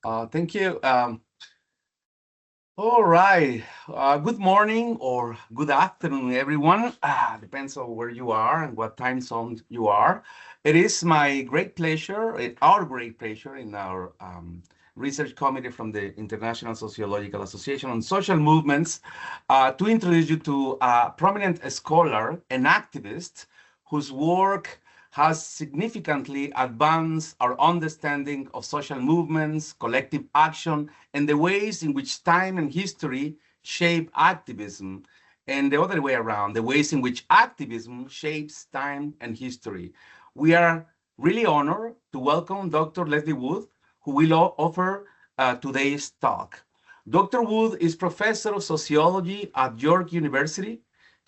Thank you. All right. Good morning or good afternoon, everyone. Depends on where you are and what time zone you are. It is my great pleasure, our great pleasure in our research committee from the International Sociological Association on Social Movements to introduce you to a prominent scholar and activist whose work has significantly advanced our understanding of social movements, collective action, and the ways in which time and history shape activism, and the other way around, the ways in which activism shapes time and history. We are really honored to welcome Dr. Leslie Wood, who will offer today's talk. Dr. Wood is professor of sociology at York University.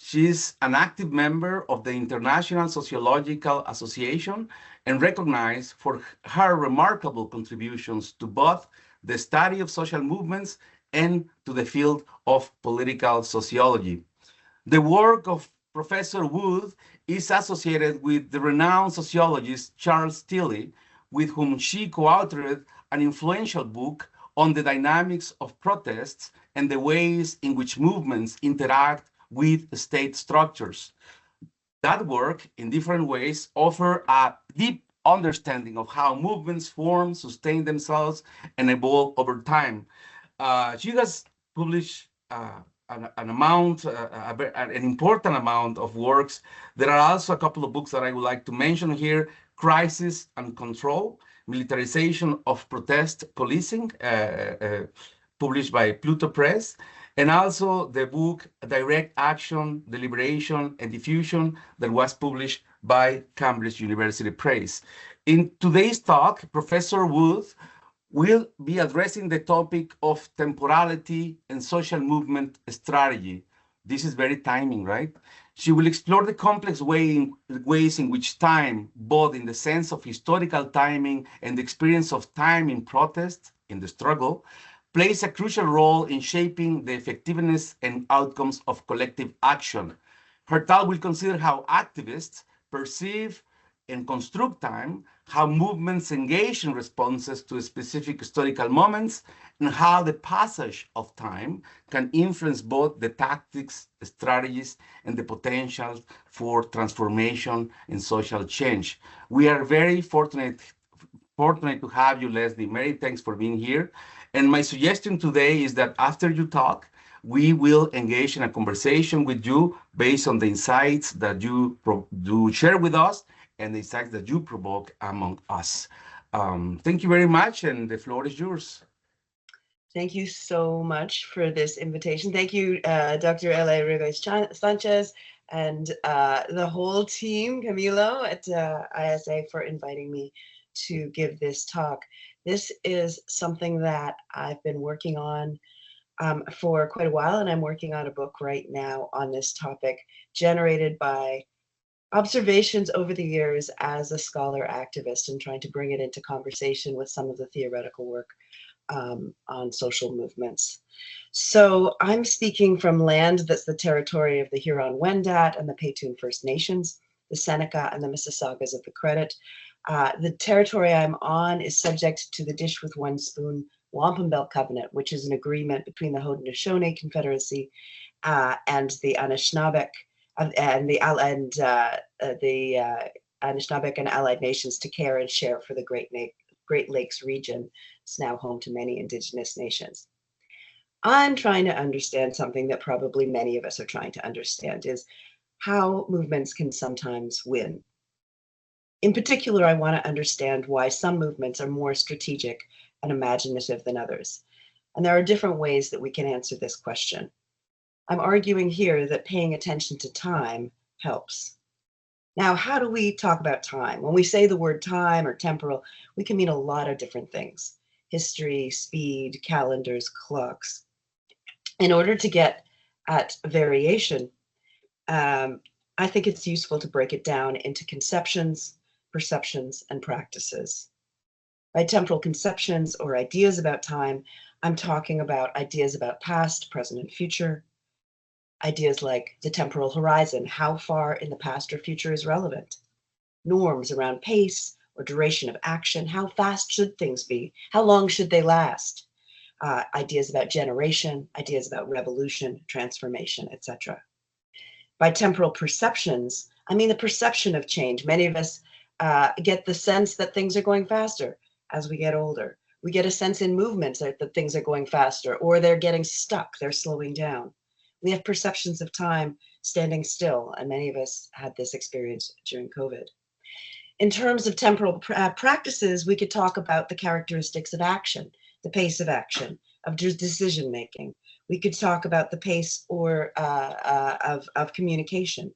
She is an active member of the International Sociological Association and recognized for her remarkable contributions to both the study of social movements and to the field of political sociology. The work of Professor Wood is associated with the renowned sociologist Charles Tilly, with whom she co-authored an influential book on the dynamics of protests and the ways in which movements interact with state structures. That work, in different ways, offer a deep understanding of how movements form, sustain themselves, and evolve over time. She has published an amount, an important amount of works. There are also a couple of books that I would like to mention here: Crisis and Control, Militarization of Protest Policing, published by Pluto Press, and also the book Direct Action, Deliberation, and Diffusion that was published by Cambridge University Press. In today's talk, Professor Wood will be addressing the topic of temporality and social movement strategy. This is very timing, right? She will explore the complex ways in which time, both in the sense of historical timing and the experience of time in protest, in the struggle, plays a crucial role in shaping the effectiveness and outcomes of collective action. Her talk will consider how activists perceive and construct time, how movements engage in responses to specific historical moments, and how the passage of time can influence both the tactics, strategies, and the potential for transformation and social change. We are very fortunate to have you, Leslie. Many thanks for being here. And my suggestion today is that after you talk, we will engage in a conversation with you based on the insights that you do share with us and the insights that you provoke among us. Thank you very much, and the floor is yours. Thank you so much for this invitation. Thank you, Dr. L.A. Rivas Sanchez and the whole team, Camilo at ISA, for inviting me to give this talk. This is something that I've been working on for quite a while, and I'm working on a book right now on this topic, generated by observations over the years as a scholar activist and trying to bring it into conversation with some of the theoretical work on social movements. So I'm speaking from land that's the territory of the Huron-Wendat and the Petun First Nations, the Seneca and the Mississaugas of the Credit. The territory I'm on is subject to the Dish with One Spoon Wampum Belt Covenant, which is an agreement between the Haudenosaunee Confederacy and the Anishinaabeg and the Anishinaabeg and allied nations to care and share for the Great Lakes region. It's now home to many indigenous nations. I'm trying to understand something that probably many of us are trying to understand, is how movements can sometimes win. In particular, I want to understand why some movements are more strategic and imaginative than others. And there are different ways that we can answer this question. I'm arguing here that paying attention to time helps. Now, how do we talk about time? When we say the word time or temporal, we can mean a lot of different things: history, speed, calendars, clocks. In order to get at variation, I think it's useful to break it down into conceptions, perceptions, and practices. By temporal conceptions or ideas about time, I'm talking about ideas about past, present, and future. Ideas like the temporal horizon, how far in the past or future is relevant. Norms around pace, or duration of action. How fast should things be? How long should they last? Ideas about generation, ideas about revolution, transformation, etc. By temporal perceptions, I mean the perception of change. Many of us get the sense that things are going faster as we get older. We get a sense in movements that things are going faster, or they're getting stuck, they're slowing down. We have perceptions of time standing still, and many of us had this experience during COVID. In terms of temporal practices, we could talk about the characteristics of action, the pace of action, of decision making. We could talk about the pace of communication.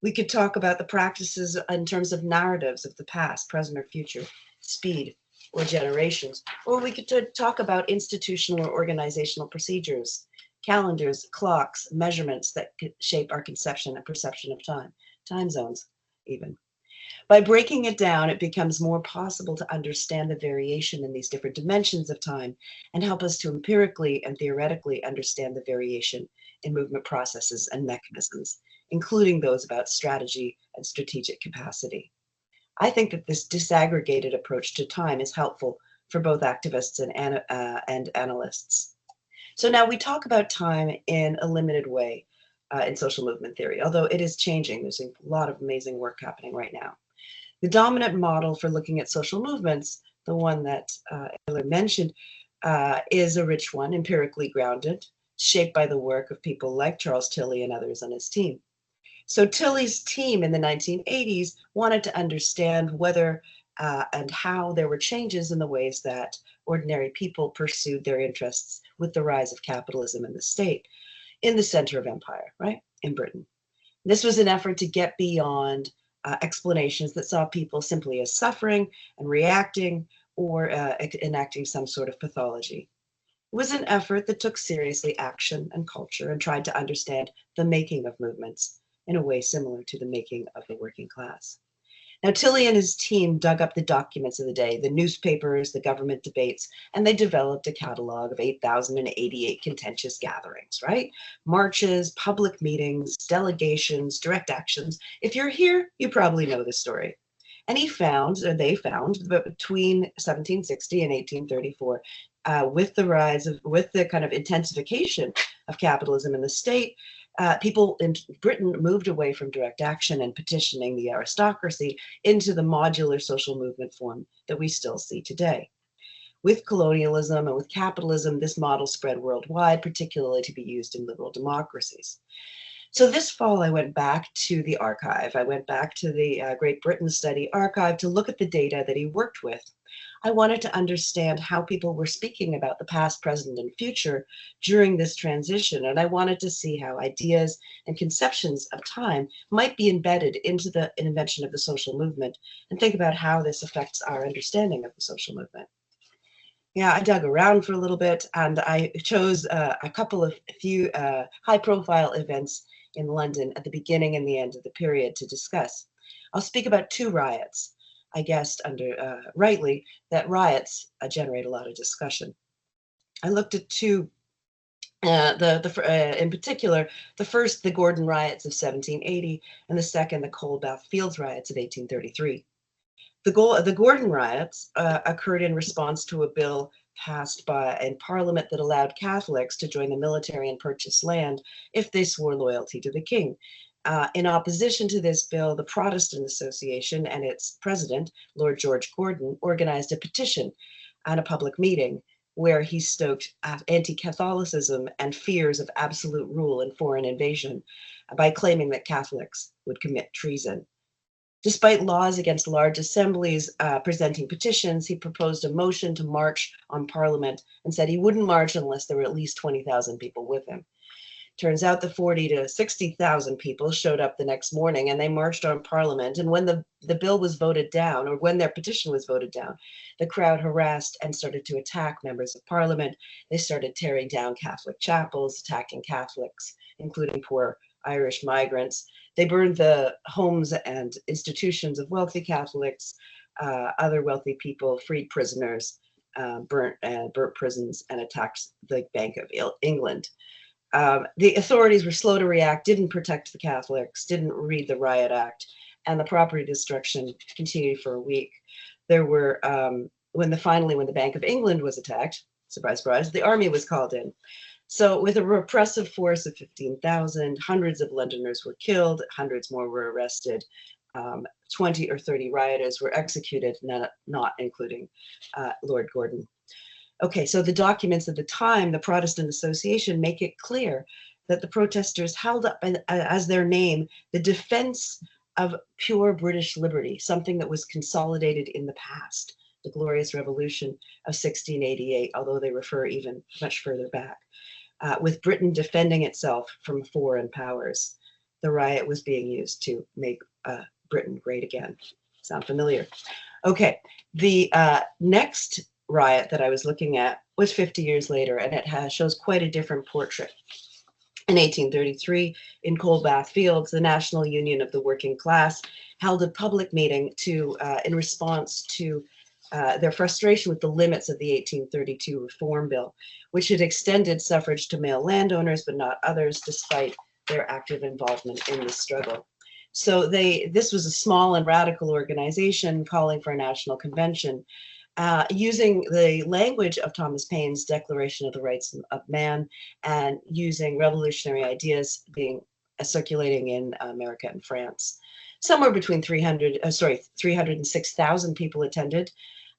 We could talk about the practices in terms of narratives of the past, present, or future, speed, or generations. Or we could talk about institutional or organizational procedures, calendars, clocks, measurements that could shape our conception and perception of time, time zones even. By breaking it down, it becomes more possible to understand the variation in these different dimensions of time and help us to empirically and theoretically understand the variation in movement processes and mechanisms, including those about strategy and strategic capacity. I think that this disaggregated approach to time is helpful for both activists and analysts. So now we talk about time in a limited way in social movement theory, although it is changing. There's a lot of amazing work happening right now. The dominant model for looking at social movements, the one that Taylor mentioned, is a rich one, empirically grounded, shaped by the work of people like Charles Tilly and others on his team. So Tilly's team in the 1980s wanted to understand whether and how there were changes in the ways that ordinary people pursued their interests with the rise of capitalism in the state, in the center of empire, right, in Britain. This was an effort to get beyond explanations that saw people simply as suffering and reacting or enacting some sort of pathology. It was an effort that took seriously action and culture and tried to understand the making of movements in a way similar to the making of the working class. Now, Tilly and his team dug up the documents of the day, the newspapers, the government debates, and they developed a catalog of 8,088 contentious gatherings, right? Marches, public meetings, delegations, direct actions. If you're here, you probably know the story. And they found that between 1760 and 1834, with the kind of intensification of capitalism in the state, people in Britain moved away from direct action and petitioning the aristocracy into the modular social movement form that we still see today. With colonialism and with capitalism, this model spread worldwide, particularly to be used in liberal democracies. So this fall, I went back to the archive. I went back to the Great Britain Study Archive to look at the data that he worked with. I wanted to understand how people were speaking about the past, present, and future during this transition. And I wanted to see how ideas and conceptions of time might be embedded into the invention of the social movement and think about how this affects our understanding of the social movement. Yeah, I dug around for a little bit and I chose a few high-profile events in London at the beginning and the end of the period to discuss. I'll speak about two riots. I guessed rightly that riots generate a lot of discussion. I looked at two, in particular, the first, the Gordon riots of 1780, and the second, the Coldbath Fields riots of 1833. The Gordon riots occurred in response to a bill passed in Parliament that allowed Catholics to join the military and purchase land if they swore loyalty to the king. In opposition to this bill, the Protestant Association and its president, Lord George Gordon, organized a petition at a public meeting where he stoked anti-Catholicism and fears of absolute rule and foreign invasion by claiming that Catholics would commit treason. Despite laws against large assemblies presenting petitions, he proposed a motion to march on Parliament and said he wouldn't march unless there were at least 20,000 people with him. Turns out the 40 to 60,000 people showed up the next morning and they marched on Parliament. And when the bill was voted down, or when their petition was voted down, the crowd harassed and started to attack members of Parliament. They started tearing down Catholic chapels, attacking Catholics, including poor Irish migrants. They burned the homes and institutions of wealthy Catholics, other wealthy people, freed prisoners, burnt prisons, and attacked the Bank of England. The authorities were slow to react, didn't protect the Catholics, didn't read the Riot Act, and the property destruction continued for a week. there were, when the Bank of England was attacked, surprise, surprise, the army was called in. So with a repressive force of 15,000, hundreds of Londoners were killed, hundreds more were arrested. 20 or 30 rioters were executed, not including Lord Gordon. Okay, so the documents of the time, the Protestant Association, make it clear that the protesters held up as their name the defense of pure British liberty, something that was consolidated in the past, the Glorious Revolution of 1688, although they refer even much further back. With Britain defending itself from foreign powers, the riot was being used to make Britain great again. Sound familiar? Okay, the next riot that I was looking at was 50 years later, and it shows quite a different portrait. In 1833, in Coldbath Fields, the National Union of the Working Class held a public meeting in response to their frustration with the limits of the 1832 Reform Bill, which had extended suffrage to male landowners, but not others, despite their active involvement in the struggle. So this was a small and radical organization calling for a national convention, using the language of Thomas Paine's Declaration of the Rights of Man, and using revolutionary ideas being circulating in America and France. Somewhere between 306,000 people attended,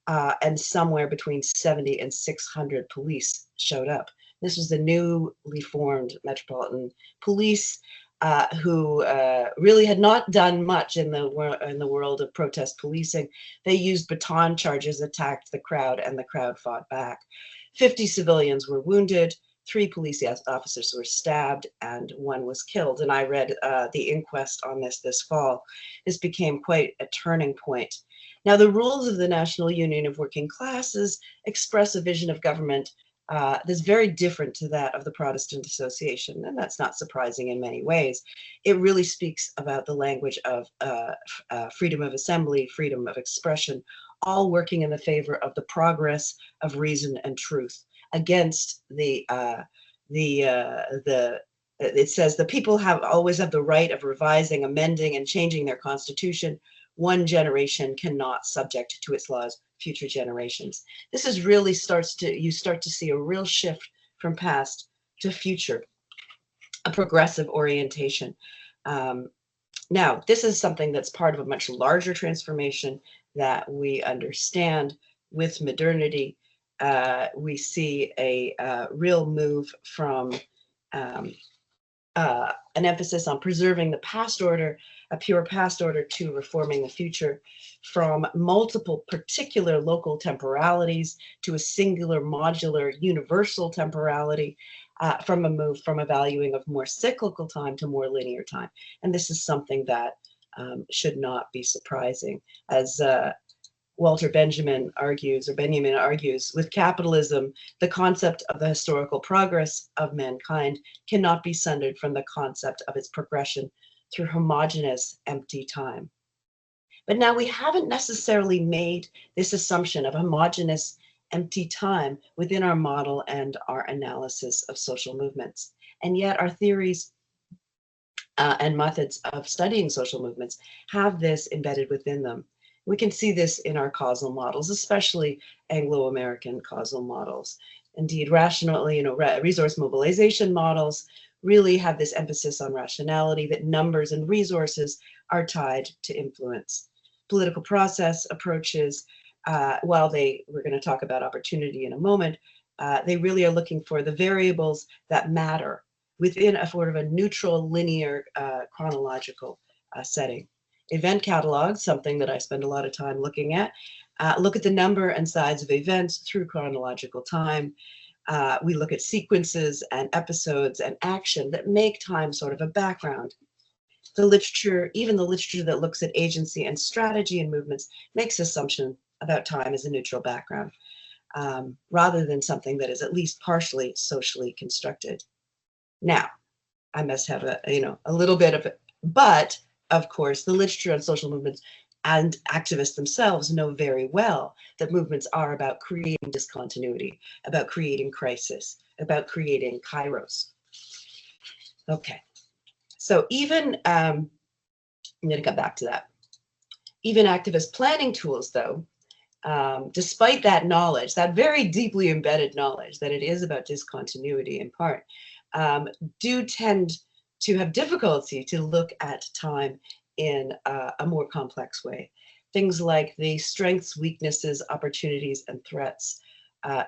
and somewhere between 70 and 600 police showed up. This was the newly formed Metropolitan Police, who really had not done much in the world of protest policing. They used baton charges, attacked the crowd, and the crowd fought back. 50 civilians were wounded, 3 police officers were stabbed, and 1 was killed. And I read the inquest on this fall. This became quite a turning point. Now, the rules of the National Union of Working Classes express a vision of government that's very different to that of the Protestant Association, and that's not surprising in many ways. It really speaks about the language of freedom of assembly, freedom of expression, all working in the favor of the progress of reason and truth against it says the people always have the right of revising, amending, and changing their constitution. One generation cannot subject to its laws future generations. This is really you start to see a real shift from past to future, a progressive orientation. Now, this is something that's part of a much larger transformation that we understand with modernity. We see a real move from an emphasis on preserving the past order, a pure past order, to reforming the future, from multiple particular local temporalities to a singular modular universal temporality, from a move from a valuing of more cyclical time to more linear time. And this is something that should not be surprising. As Benjamin argues, with capitalism, the concept of the historical progress of mankind cannot be sundered from the concept of its progression through homogeneous empty time. But now we haven't necessarily made this assumption of homogeneous empty time within our model and our analysis of social movements. And yet our theories and methods of studying social movements have this embedded within them. We can see this in our causal models, especially Anglo-American causal models. Indeed, resource mobilization models really have this emphasis on rationality, that numbers and resources are tied to influence. Political process approaches, while we're going to talk about opportunity in a moment, they really are looking for the variables that matter within a sort of a neutral, linear, chronological setting. Event catalogs, something that I spend a lot of time looking at, look at the number and size of events through chronological time. We look at sequences and episodes and action that make time sort of a background. The literature, even the literature that looks at agency and strategy and movements, makes assumption about time as a neutral background, rather than something that is at least partially socially constructed. Now, I must have a little bit of it, but of course, the literature on social movements and activists themselves know very well that movements are about creating discontinuity, about creating crisis, about creating kairos. Okay, so even, I'm going to come back to that. Even activist planning tools, though, despite that knowledge, that very deeply embedded knowledge that it is about discontinuity in part, do tend to have difficulty to look at time in a more complex way. Things like the strengths, weaknesses, opportunities, and threats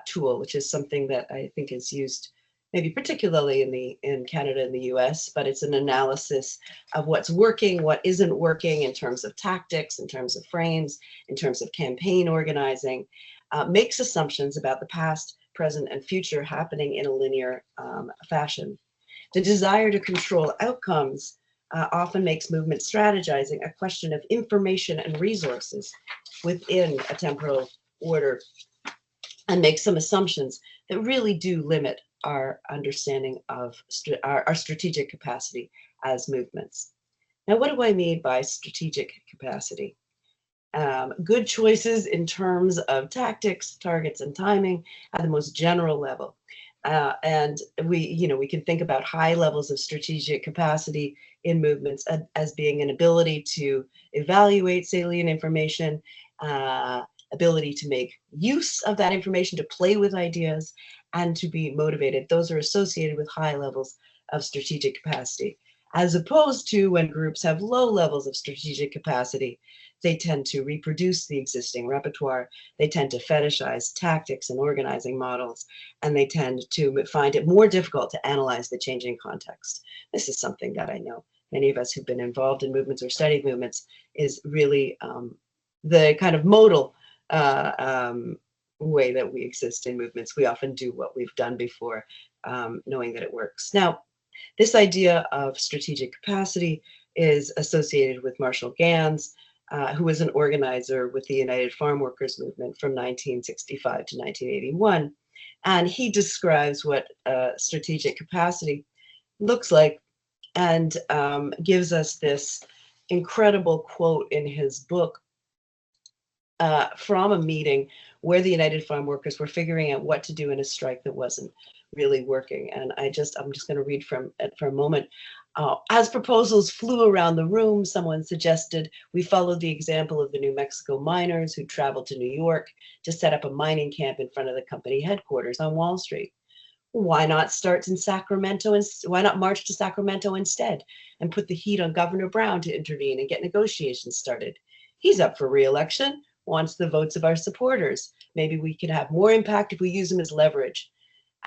tool, which is something that I think is used maybe particularly in Canada and the US, but it's an analysis of what's working, what isn't working in terms of tactics, in terms of frames, in terms of campaign organizing, makes assumptions about the past, present, and future happening in a linear fashion. The desire to control outcomes often makes movement strategizing a question of information and resources within a temporal order, and makes some assumptions that really do limit our understanding of our strategic capacity as movements. Now, what do I mean by strategic capacity? Good choices in terms of tactics, targets, and timing at the most general level. And we can think about high levels of strategic capacity in movements as being an ability to evaluate salient information, ability to make use of that information, to play with ideas, and to be motivated. Those are associated with high levels of strategic capacity, as opposed to when groups have low levels of strategic capacity. They tend to reproduce the existing repertoire. They tend to fetishize tactics and organizing models, and they tend to find it more difficult to analyze the changing context. This is something that I know many of us who've been involved in movements or studied movements is really the kind of modal way that we exist in movements. We often do what we've done before, knowing that it works. Now, this idea of strategic capacity is associated with Marshall Gans, who was an organizer with the United Farm Workers Movement from 1965 to 1981. And he describes what strategic capacity looks like, and gives us this incredible quote in his book from a meeting where the United Farm Workers were figuring out what to do in a strike that wasn't really working. And I'm just going to read from it for a moment. As proposals flew around the room, someone suggested we follow the example of the New Mexico miners who traveled to New York to set up a mining camp in front of the company headquarters on Wall Street. Why not start in Sacramento, and why not march to Sacramento instead and put the heat on Governor Brown to intervene and get negotiations started? He's up for re-election, wants the votes of our supporters. Maybe we could have more impact if we use them as leverage.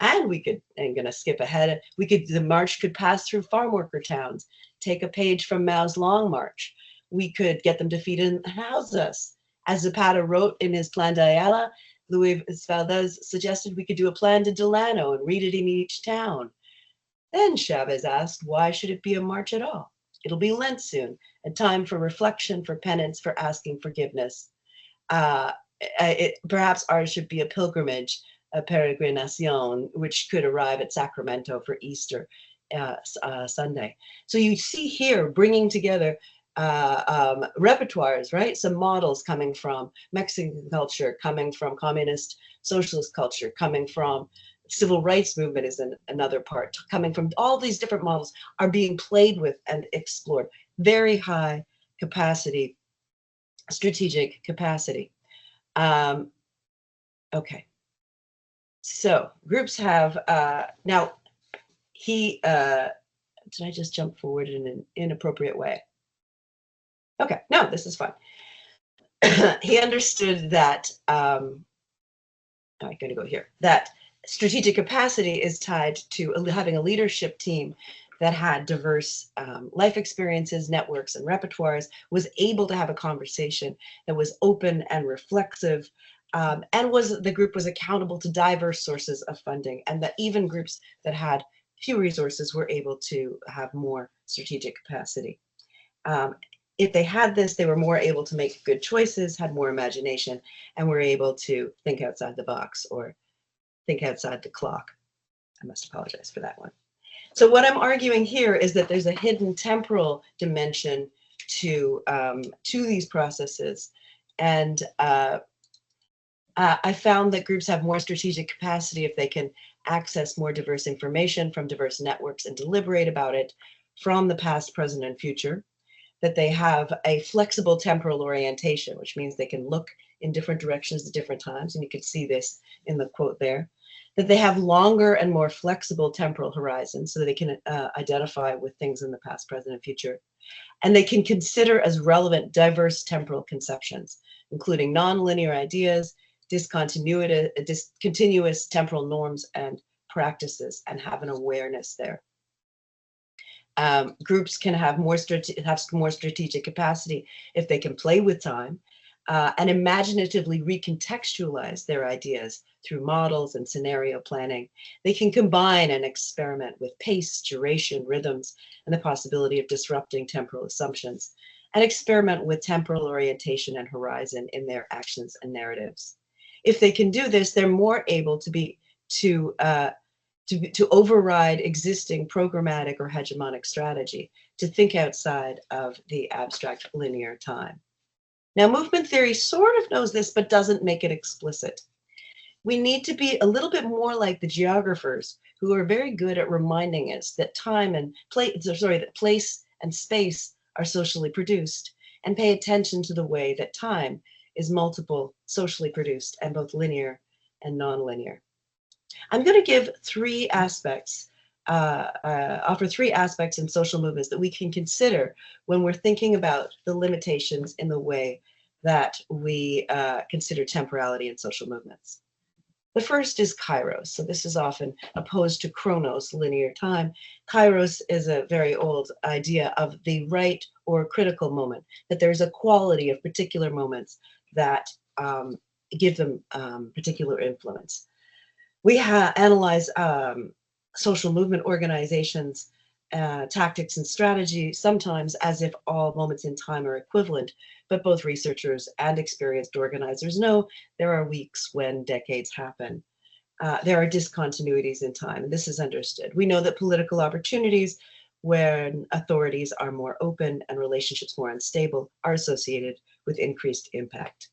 And we could, I'm going to skip ahead, the march could pass through farm worker towns, take a page from Mao's Long March. We could get them defeated and house us. As Zapata wrote in his Plan de Ayala, Luis Valdez suggested we could do a plan to Delano and read it in each town. Then Chavez asked, why should it be a march at all? It'll be Lent soon, a time for reflection, for penance, for asking forgiveness. Perhaps ours should be a pilgrimage, a peregrinación, which could arrive at Sacramento for Easter Sunday. So you see here bringing together repertoires, right? Some models coming from Mexican culture, coming from communist socialist culture, coming from civil rights movement is another part, coming from all these different models are being played with and explored. Very high capacity, strategic capacity. Okay. So groups have, now he, did I just jump forward in an inappropriate way? Okay, no, this is fine. He understood that, I'm going to go here, that strategic capacity is tied to having a leadership team that had diverse life experiences, networks, and repertoires, was able to have a conversation that was open and reflexive, and the group was accountable to diverse sources of funding, and that even groups that had few resources were able to have more strategic capacity. If they had this, they were more able to make good choices, had more imagination, and were able to think outside the box or think outside the clock. I must apologize for that one. So what I'm arguing here is that there's a hidden temporal dimension to these processes. And I found that groups have more strategic capacity if they can access more diverse information from diverse networks and deliberate about it from the past, present, and future. that they have a flexible temporal orientation, which means they can look in different directions at different times, and you can see this in the quote there, that they have longer and more flexible temporal horizons so that they can identify with things in the past, present, and future. And they can consider as relevant diverse temporal conceptions, including nonlinear ideas, discontinuous temporal norms and practices, and have an awareness there. Groups can have more strategic capacity if they can play with time and imaginatively recontextualize their ideas through models and scenario planning. They can combine and experiment with pace, duration, rhythms, and the possibility of disrupting temporal assumptions, and experiment with temporal orientation and horizon in their actions and narratives. If they can do this, they're more able to override existing programmatic or hegemonic strategy, to think outside of the abstract linear time. Now, movement theory sort of knows this, but doesn't make it explicit. We need to be a little bit more like the geographers, who are very good at reminding us that that place and space are socially produced, and pay attention to the way that time is multiple, socially produced, and both linear and nonlinear. I'm going to give offer three aspects in social movements that we can consider when we're thinking about the limitations in the way that we consider temporality in social movements. The first is kairos. So this is often opposed to chronos, linear time. Kairos is a very old idea of the right or critical moment, that there's a quality of particular moments that give them particular influence. We analyze social movement organizations, tactics and strategy, sometimes as if all moments in time are equivalent, but both researchers and experienced organizers know there are weeks when decades happen. There are discontinuities in time, and this is understood. We know that political opportunities, when authorities are more open and relationships more unstable, are associated with increased impact.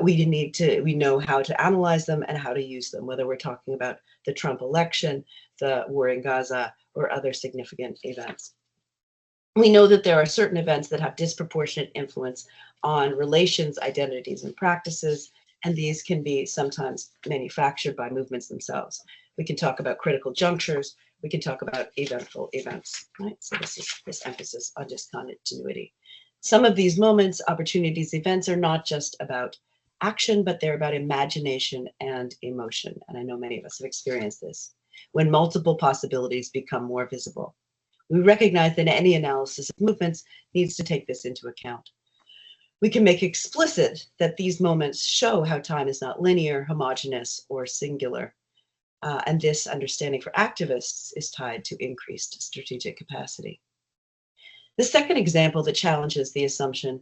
We know how to analyze them and how to use them, whether we're talking about the Trump election, the war in Gaza, or other significant events. We know that there are certain events that have disproportionate influence on relations, identities, and practices, and these can be sometimes manufactured by movements themselves. We can talk about critical junctures. We can talk about eventful events, right? So this is this emphasis on discontinuity. Some of these moments, opportunities, events are not just about action, but they're about imagination and emotion. And I know many of us have experienced this, when multiple possibilities become more visible. We recognize that any analysis of movements needs to take this into account. We can make explicit that these moments show how time is not linear, homogeneous, or singular. And this understanding for activists is tied to increased strategic capacity. The second example that challenges the assumption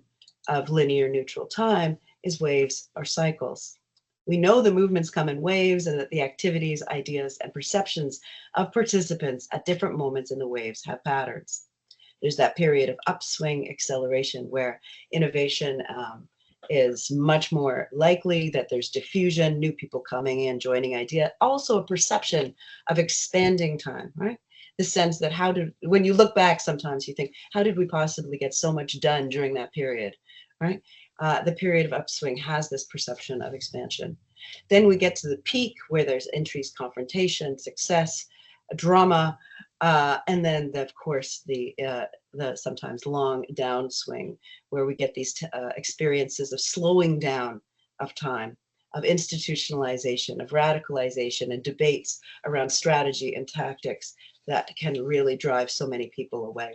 of linear neutral time is waves or cycles. We know the movements come in waves, and that the activities, ideas, and perceptions of participants at different moments in the waves have patterns. There's that period of upswing acceleration where innovation is much more likely, that there's diffusion, new people coming in, joining idea, also a perception of expanding time, right? The sense that when you look back, sometimes you think, how did we possibly get so much done during that period, right? The period of upswing has this perception of expansion. Then we get to the peak where there's increased confrontation, success, drama, and then of course the sometimes long downswing, where we get these experiences of slowing down of time, of institutionalization, of radicalization, and debates around strategy and tactics that can really drive so many people away.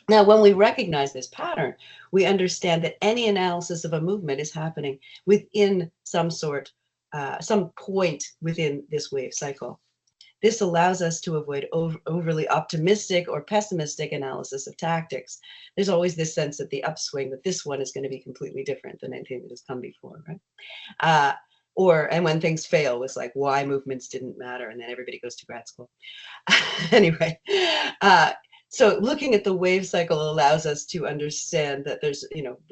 Now, when we recognize this pattern, we understand that any analysis of a movement is happening within some point within this wave cycle. This allows us to avoid overly optimistic or pessimistic analysis of tactics. There's always this sense at the upswing that this one is going to be completely different than anything that has come before, right? And when things fail, it's like why movements didn't matter, and then everybody goes to grad school. Anyway, so looking at the wave cycle allows us to understand that there's,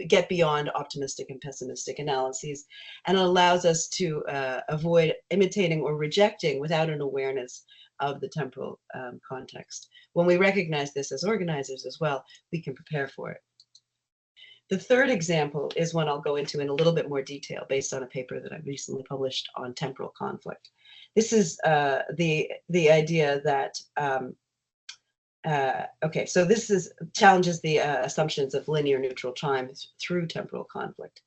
get beyond optimistic and pessimistic analyses, and allows us to avoid imitating or rejecting without an awareness of the temporal context. When we recognize this as organizers as well, we can prepare for it. The third example is one I'll go into in a little bit more detail based on a paper that I recently published on temporal conflict. This is the idea that okay, so this challenges the assumptions of linear neutral time through temporal conflict.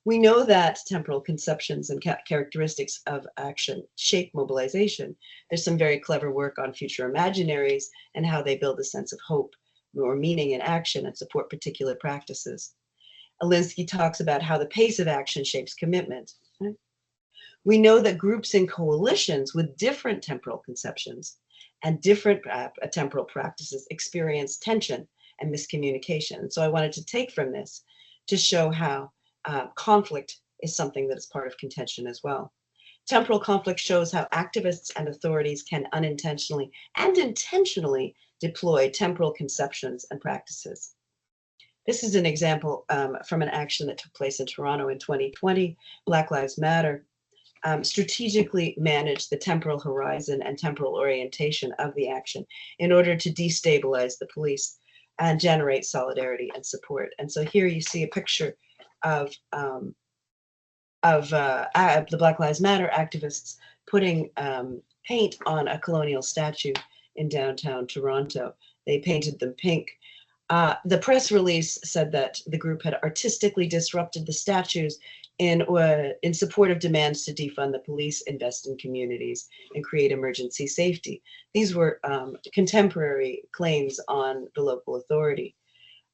We know that temporal conceptions and characteristics of action shape mobilization. There's some very clever work on future imaginaries and how they build a sense of hope or meaning in action and support particular practices. Alinsky talks about how the pace of action shapes commitment. We know that groups in coalitions with different temporal conceptions and different temporal practices experience tension and miscommunication. So I wanted to take from this to show how conflict is something that is part of contention as well. Temporal conflict shows how activists and authorities can unintentionally and intentionally deploy temporal conceptions and practices. This is an example from an action that took place in Toronto in 2020. Black Lives Matter strategically managed the temporal horizon and temporal orientation of the action in order to destabilize the police and generate solidarity and support. And so here you see a picture of the Black Lives Matter activists putting paint on a colonial statue in downtown Toronto. They painted them pink. The press release said that the group had artistically disrupted the statues in support of demands to defund the police, invest in communities, and create emergency safety. These were contemporary claims on the local authority.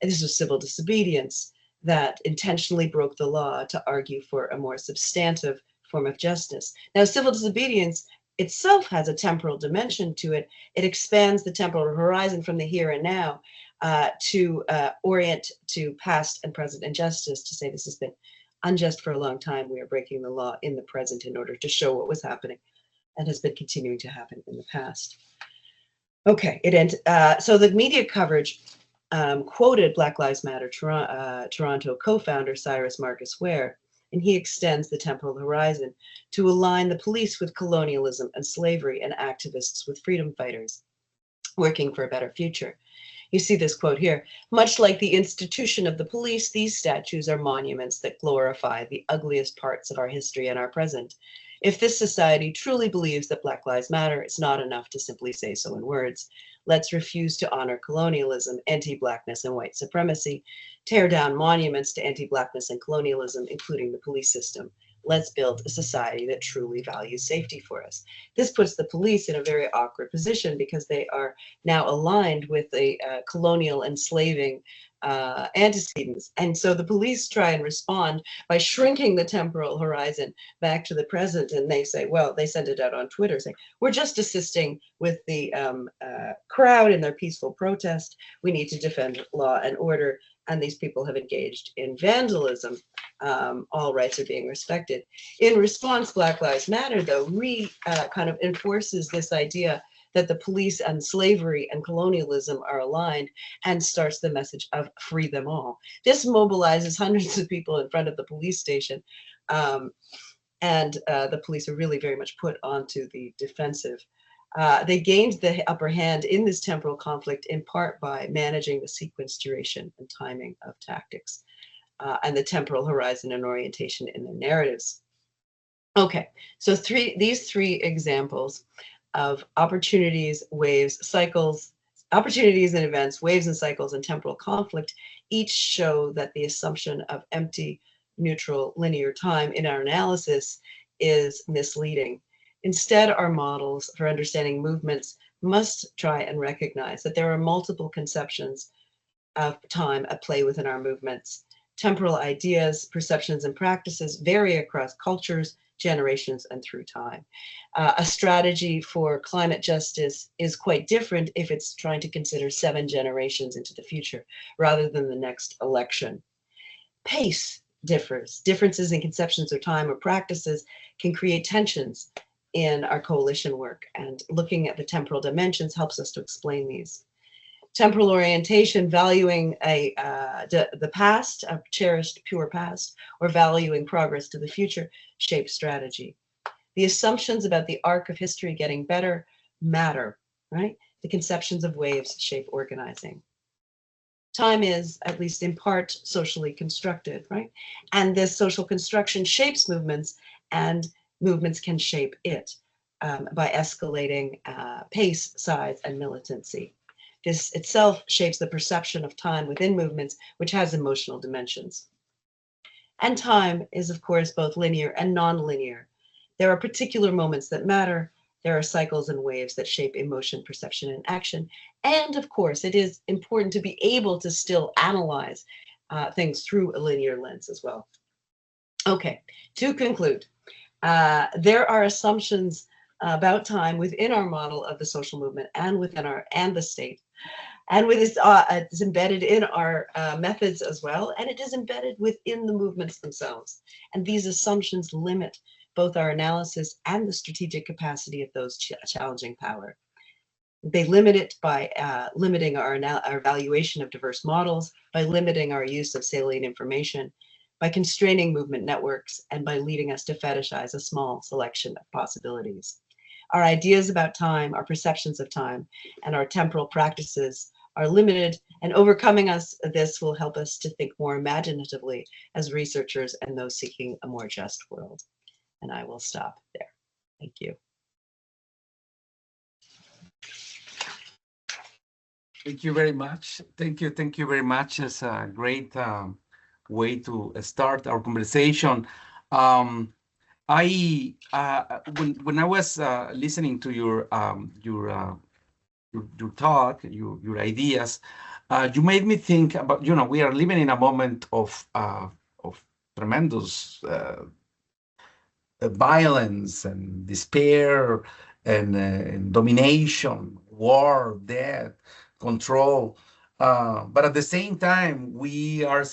And this was civil disobedience that intentionally broke the law to argue for a more substantive form of justice. Now, civil disobedience itself has a temporal dimension to it. It expands the temporal horizon from the here and now to orient to past and present injustice, to say this has been unjust for a long time. We are breaking the law in the present in order to show what was happening and has been continuing to happen in the past. Okay, so the media coverage quoted Black Lives Matter Toronto co-founder Cyrus Marcus Ware, and he extends the temporal horizon to align the police with colonialism and slavery and activists with freedom fighters working for a better future. You see this quote here: much like the institution of the police, these statues are monuments that glorify the ugliest parts of our history and our present. If this society truly believes that Black Lives Matter, it's not enough to simply say so in words. Let's refuse to honor colonialism, anti-Blackness, and white supremacy, tear down monuments to anti-Blackness and colonialism, including the police system. Let's build a society that truly values safety for us. This puts the police in a very awkward position because they are now aligned with the colonial enslaving antecedents. And so the police try and respond by shrinking the temporal horizon back to the present. And they say, well, they send it out on Twitter saying, we're just assisting with the crowd in their peaceful protest. We need to defend law and order. And these people have engaged in vandalism. All rights are being respected. In response, Black Lives Matter, though, kind of enforces this idea that the police and slavery and colonialism are aligned and starts the message of free them all. This mobilizes hundreds of people in front of the police station. And the police are really very much put onto the defensive. They gained the upper hand in this temporal conflict in part by managing the sequence, duration, and timing of tactics and the temporal horizon and orientation in their narratives. Okay, so these three examples of opportunities, waves, cycles, opportunities and events, waves and cycles, and temporal conflict each show that the assumption of empty, neutral, linear time in our analysis is misleading. Instead, our models for understanding movements must try and recognize that there are multiple conceptions of time at play within our movements. Temporal ideas, perceptions, and practices vary across cultures, generations, and through time. A strategy for climate justice is quite different if it's trying to consider 7 generations into the future rather than the next election. Pace differs. Differences in conceptions of time or practices can create tensions in our coalition work, and looking at the temporal dimensions helps us to explain these. Temporal orientation, valuing the past, a cherished pure past, or valuing progress to the future, shapes strategy. The assumptions about the arc of history getting better matter, right? The conceptions of waves shape organizing. Time is, at least in part, socially constructed, right? And this social construction shapes movements, and movements can shape it by escalating pace, size, and militancy. This itself shapes the perception of time within movements, which has emotional dimensions. And time is, of course, both linear and non-linear. There are particular moments that matter. There are cycles and waves that shape emotion, perception, and action. And of course, it is important to be able to still analyze things through a linear lens as well. Okay, to conclude, there are assumptions about time within our model of the social movement and within the state. And with this, it's embedded in our methods as well, and it is embedded within the movements themselves. And these assumptions limit both our analysis and the strategic capacity of those challenging power. They limit it by limiting our evaluation of diverse models, by limiting our use of salient information, by constraining movement networks, and by leading us to fetishize a small selection of possibilities. Our ideas about time, our perceptions of time, and our temporal practices are limited, and overcoming this will help us to think more imaginatively as researchers and those seeking a more just world. And I will stop there. Thank you. Thank you very much. Thank you very much. It's a great way to start our conversation. When I was listening to your talk, your ideas, you made me think about, we are living in a moment of tremendous violence and despair and domination, war, death, control. But at the same time, we are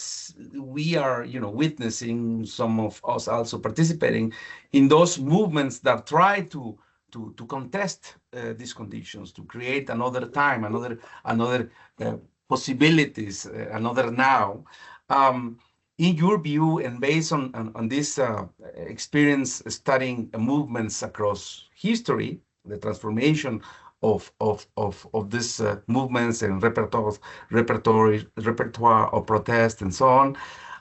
witnessing, some of us also participating in those movements that try to contest these conditions, to create another time, another possibilities, another now. In your view, and based on this experience studying movements across history, the transformation of these movements and repertoire of protest and so on,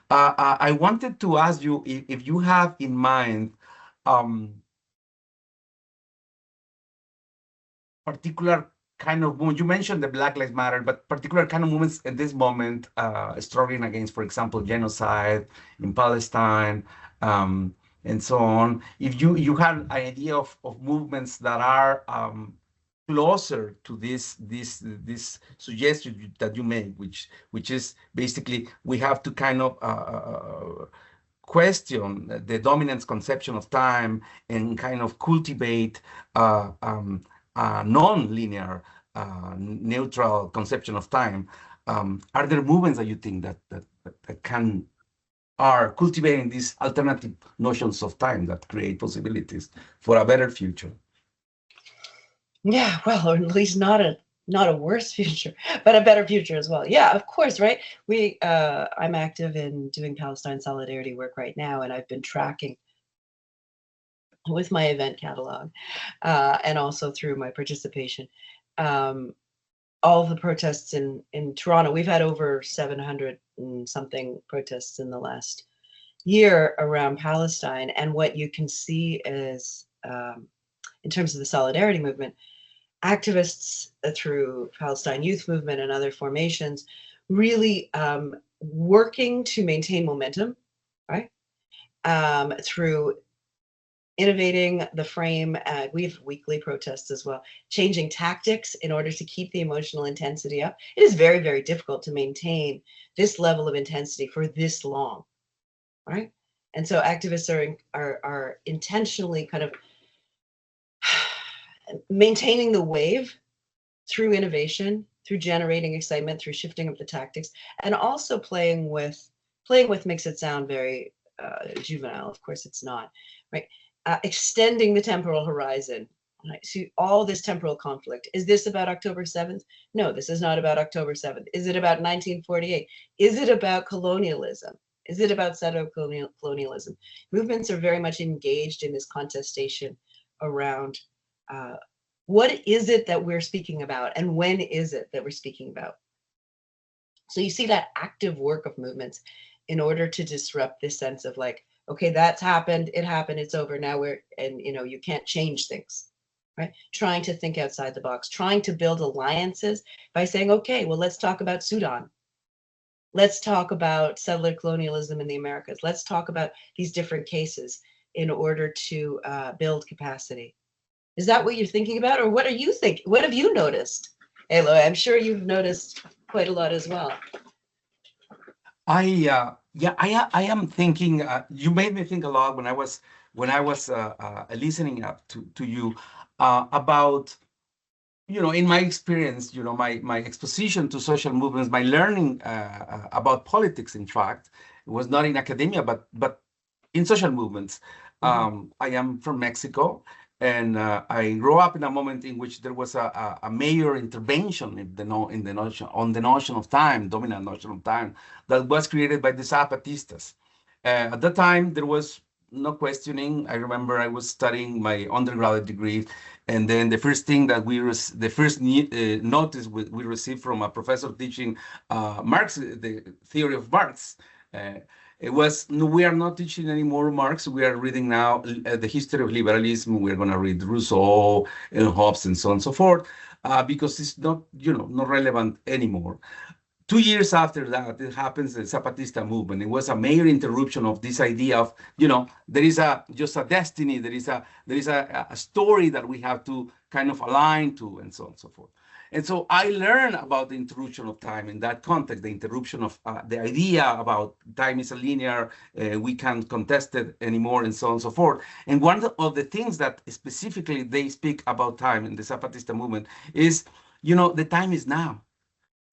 I wanted to ask you if you have in mind particular kind of movement. You mentioned the Black Lives Matter, but particular kind of movements at this moment, struggling against, for example, genocide in Palestine, and so on. If you have an idea of movements that are closer to this suggestion that you made, which is basically we have to kind of question the dominant conception of time and kind of cultivate non-linear, neutral conception of time. Are there movements that you think that are cultivating these alternative notions of time that create possibilities for a better future? Yeah, well, or at least not a worse future, but a better future as well. Yeah, of course, right? I'm active in doing Palestine solidarity work right now, and I've been tracking with my event catalog and also through my participation. All of the protests in Toronto. We've had over 700 and something protests in the last year around Palestine. And what you can see is, in terms of the solidarity movement, activists through Palestine Youth Movement and other formations really working to maintain momentum, right? Through innovating the frame. We have weekly protests as well, changing tactics in order to keep the emotional intensity up. It is very, very difficult to maintain this level of intensity for this long, right? And so activists are intentionally kind of maintaining the wave through innovation, through generating excitement, through shifting up the tactics, and also playing with makes it sound very juvenile. Of course, it's not, right? Extending the temporal horizon. Right? So all this temporal conflict. Is this about October 7th? No, this is not about October 7th. Is it about 1948? Is it about colonialism? Is it about settler-colonialism? Movements are very much engaged in this contestation around What is it that we're speaking about? And when is it that we're speaking about? So you see that active work of movements in order to disrupt this sense of like, okay, that's happened, it's over. Now we're, and you can't change things, right? Trying to think outside the box, trying to build alliances by saying, okay, well, let's talk about Sudan. Let's talk about settler colonialism in the Americas. Let's talk about these different cases in order to build capacity. Is that what you're thinking about? Or what are you thinking? What have you noticed? Aloy, I'm sure you've noticed quite a lot as well. I am thinking. You made me think a lot when I was listening up to you about, in my experience, my exposition to social movements, my learning about politics. In fact, it was not in academia, but in social movements. I am from Mexico, and I grew up in a moment in which there was a major intervention in the no, in the notion on the notion of time, dominant notion of time, that was created by the Zapatistas. At that time, there was no questioning. I remember I was studying my undergraduate degree, and then the first thing that the first notice we received from a professor teaching Marx, the theory of Marx. Uh, it was, no, we are not teaching anymore Marx. We are reading now the history of liberalism. We're going to read Rousseau and Hobbes and so on and so forth, because it's not, not relevant anymore. 2 years after that, it happens the Zapatista movement. It was a major interruption of this idea of, there is just a destiny, there is a story that we have to kind of align to, and so on and so forth. And so I learned about the interruption of time in that context, the interruption of the idea about time is a linear, we can't contest it anymore, and so on and so forth. And one of the things that specifically they speak about time in the Zapatista movement is, the time is now.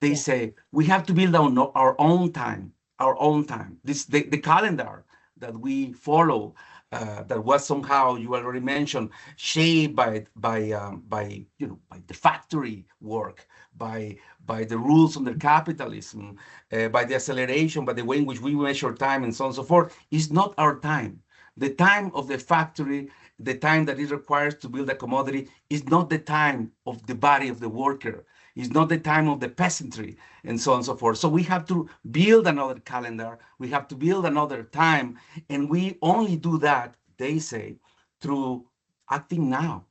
They say we have to build our own time, our own time. The calendar that we follow, that was somehow, you already mentioned, shaped by the factory work, by the rules under capitalism, by the acceleration, by the way in which we measure time, and so on and so forth, is not our time. The time of the factory, the time that it requires to build a commodity, is not the time of the body of the worker. It's not the time of the peasantry, and so on and so forth. So we have to build another calendar. We have to build another time. And we only do that, they say, through acting now,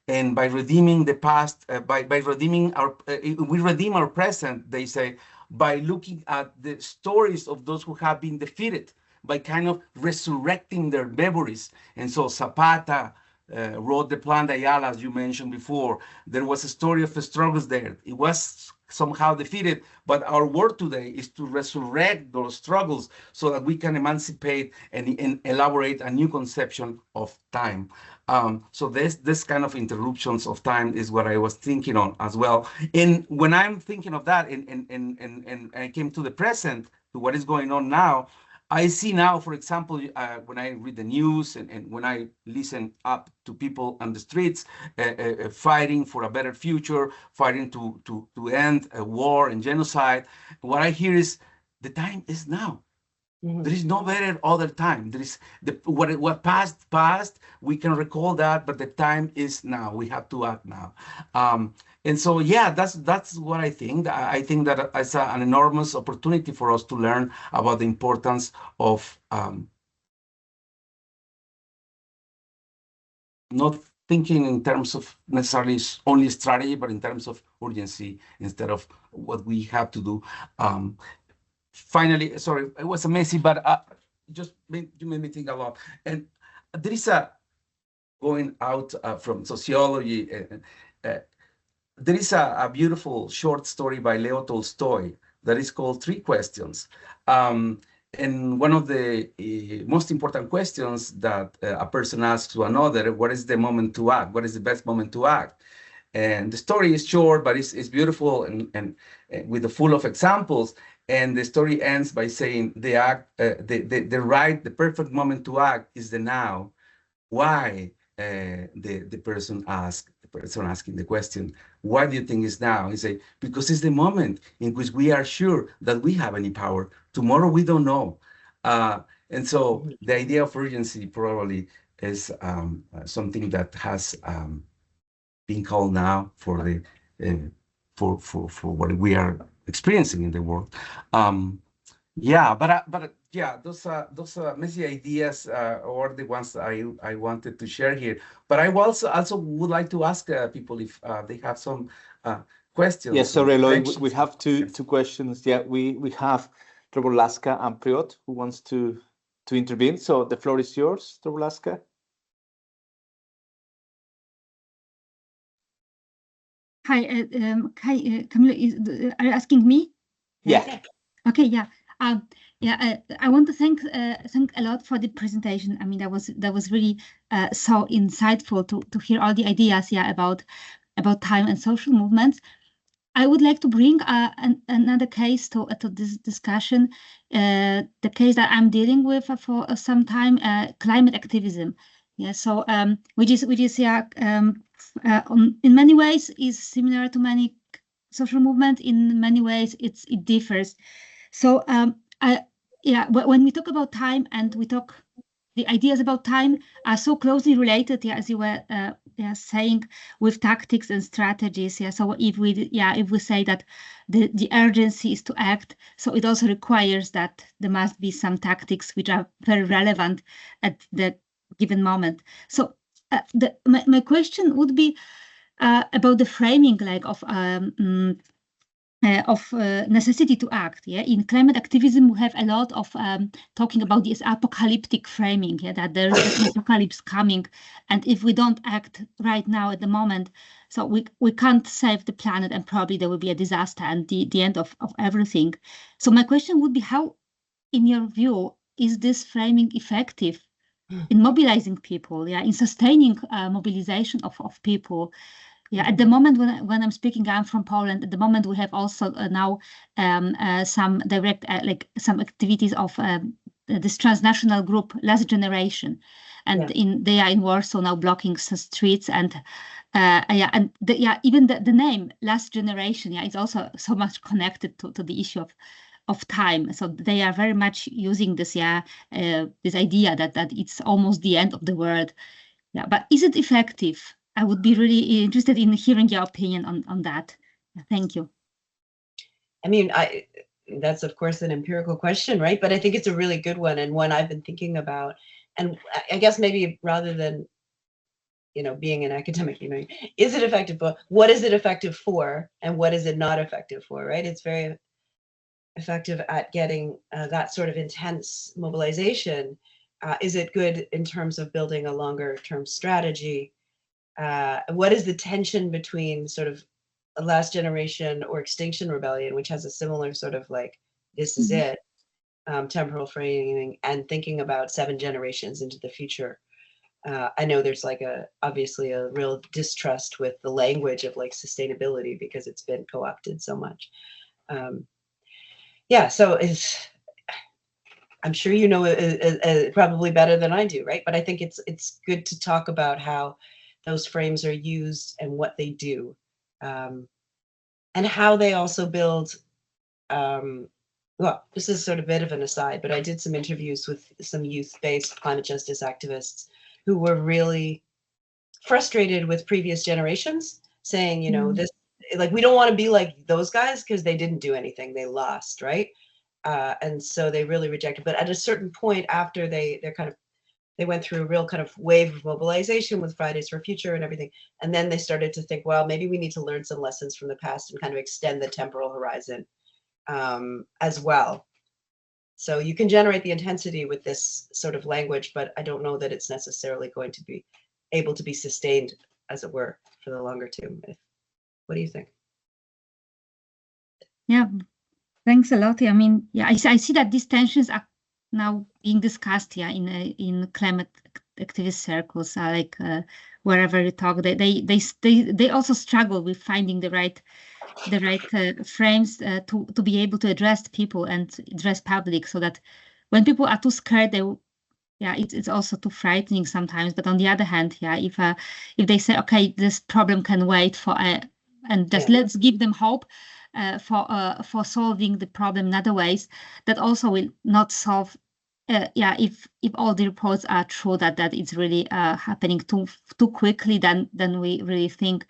and by redeeming the past, by redeeming we redeem our present, they say, by looking at the stories of those who have been defeated, by kind of resurrecting their memories. And so Zapata wrote the Plan de Ayala, as you mentioned before. There was a story of struggles there. It was somehow defeated, but our work today is to resurrect those struggles so that we can emancipate and elaborate a new conception of time. So this kind of interruptions of time is what I was thinking on as well. And when I'm thinking of that, and I came to the present, to what is going on now, I see now, for example, when I read the news, and when I listen up to people on the streets fighting for a better future, fighting to end a war and genocide, what I hear is the time is now. There is no better other time. There is what passed. We can recall that, but the time is now. We have to act now. And so, yeah, that's what I think. I think that it's an enormous opportunity for us to learn about the importance of not thinking in terms of necessarily only strategy, but in terms of urgency instead of what we have to do. Finally, sorry, it was messy, but you made me think a lot. And there is going out from sociology, there is a beautiful short story by Leo Tolstoy that is called Three Questions. And one of the most important questions that a person asks to another, what is the moment to act? What is the best moment to act? And the story is short, but it's beautiful and with a full of examples. And the story ends by saying the perfect moment to act is the now. Why? The person asking the question, why do you think it's now? He say, because it's the moment in which we are sure that we have any power. Tomorrow we don't know. And so the idea of urgency probably is something that has been called now for the for what we are experiencing in the world. Yeah, but yeah, those messy ideas are the ones I wanted to share here. But I also would like to ask people if they have some Yes, questions or sorry, Eloy, we reflections. have two questions. Yeah, we have Trobolaska and Priot who wants to intervene. So the floor is yours, Trobolaska. Hi, Camilo, are you asking me? Yeah. Okay, yeah. I want to thank a lot for the presentation. I mean, that was really so insightful to hear all the ideas, yeah, about time and social movements. I would like to bring another case to this discussion, the case that I'm dealing with for some time, climate activism. Yeah, so which is yeah, in many ways is similar to many social movements. In many ways, it differs. So when we talk about time and we talk, the ideas about time are so closely related, yeah, as you were saying, with tactics and strategies. Yeah, so if we say that the urgency is to act, so it also requires that there must be some tactics which are very relevant at the given moment. So my question would be about the framing, like of necessity to act. Yeah, in climate activism, we have a lot of talking about this apocalyptic framing. Yeah, that there is an apocalypse coming, and if we don't act right now at the moment, so we can't save the planet, and probably there will be a disaster and the end of everything. So my question would be, how, in your view, is this framing effective in mobilizing people? Yeah, in sustaining mobilization of people. Yeah, at the moment when I'm speaking, I'm from Poland. At the moment, we have also now some direct, like some activities of this transnational group, Last Generation, and they are in Warsaw now, blocking some streets, and even the name Last Generation, yeah, is also so much connected to the issue of time. So they are very much using this, this idea that it's almost the end of the world. Yeah, but is it effective? I would be really interested in hearing your opinion on that. Thank you. I mean, that's of course an empirical question, right? But I think it's a really good one, and one I've been thinking about. And I guess maybe rather than, being an academic, is it effective? But what is it effective for, and what is it not effective for, right? It's very effective at getting that sort of intense mobilization. Is it good in terms of building a longer term strategy? What is the tension between sort of a Last Generation or Extinction Rebellion, which has a similar sort of like, this is it, temporal framing, and thinking about 7 generations into the future? I know there's like obviously a real distrust with the language of like sustainability because it's been co-opted so much. So I'm sure you know probably better than I do, right? But I think it's good to talk about how those frames are used and what they do, and how they also build. Well, this is sort of a bit of an aside, but I did some interviews with some youth-based climate justice activists who were really frustrated with previous generations, saying, this, like, we don't want to be like those guys because they didn't do anything, they lost, right? And so they really rejected. But at a certain point, after they went through a real kind of wave of mobilization with Fridays for Future and everything, and then they started to think, well, maybe we need to learn some lessons from the past and kind of extend the temporal horizon as well. So you can generate the intensity with this sort of language, but I don't know that it's necessarily going to be able to be sustained, as it were, for the longer term. What do you think? Yeah, thanks a lot. I mean, I see that these tensions are now being discussed, in climate activist circles, like wherever you talk, they also struggle with finding the right frames to be able to address people and address public, so that when people are too scared, it's also too frightening sometimes. But on the other hand, if they say, okay, this problem can wait and just let's give them hope for solving the problem in other ways, that also will not solve yeah, if all the reports are true that it's really happening too quickly, then we really think,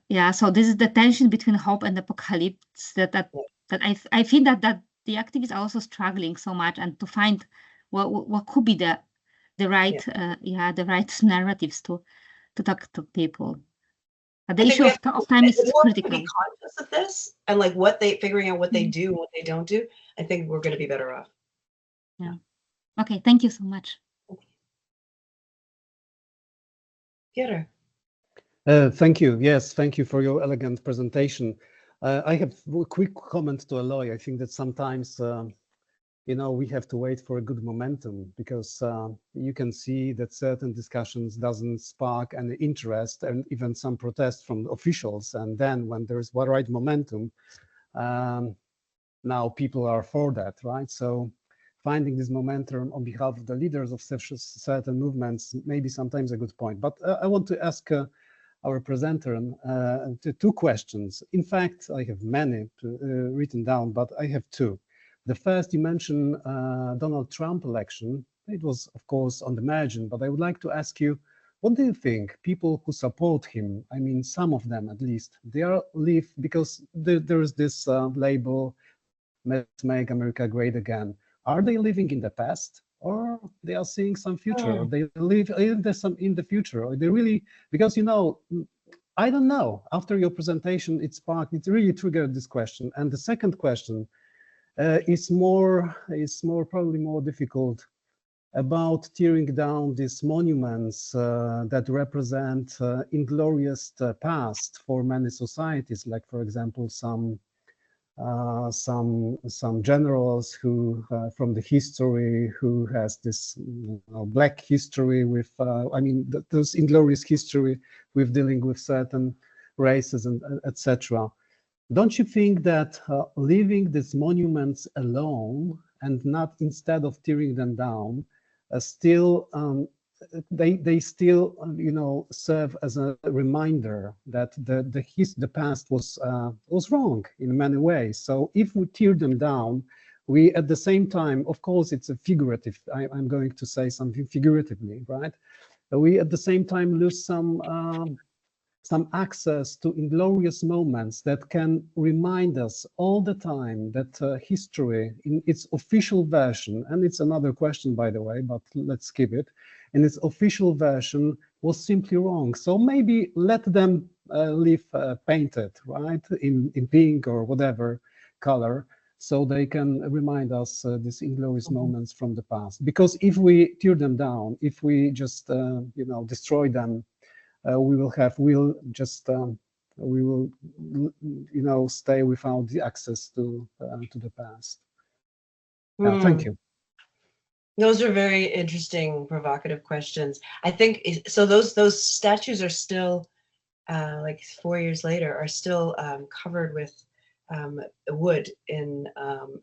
yeah. So this is the tension between hope and apocalypse that I feel that the activists are also struggling so much, and to find what could be the right the right narratives to talk to people. The issue of time is critical. To be conscious of this and like figuring out what they do and what they don't do. I think we're going to be better off. Yeah. Okay. Thank you so much. Peter. Thank you. Yes, thank you for your elegant presentation. I have a quick comment to Aloy. I think that sometimes, you know, we have to wait for a good momentum, because you can see that certain discussions doesn't spark any interest and even some protest from officials. And then when there's the right momentum, now people are for that, right? So finding this momentum on behalf of the leaders of certain movements may be sometimes a good point. But I want to ask our presenter two questions. In fact, I have many written down, but I have two. The first, you mentioned Donald Trump election. It was, of course, on the margin, but I would like to ask you, what do you think people who support him, I mean, some of them at least, they are live because there is this label, let's make America great again. Are they living in the past, or they are seeing some future, or they live in the future, or they really, because, you know, I don't know, after your presentation, it really triggered this question. And the second question is probably more difficult, about tearing down these monuments that represent inglorious past for many societies, like, for example, some generals who from the history who has this black history with I mean those inglorious history with dealing with certain races and etc. Don't you think that leaving these monuments alone and not, instead of tearing them down, still they still you know, serve as a reminder that the past was wrong in many ways? So if we tear them down, we at the same time, of course, it's a figurative. I'm going to say something figuratively, right? We at the same time lose some access to inglorious moments that can remind us all the time that history in its official version, and it's another question, by the way, but let's skip it, in its official version was simply wrong. So maybe let them live painted, right, in pink or whatever color, so they can remind us these inglorious moments from the past. Because if we tear them down, if we just you know, destroy them, we will you know, stay without the access to the past. Thank you. Those are very interesting, provocative questions. I think so. Those statues are still like 4 years later are still covered with wood in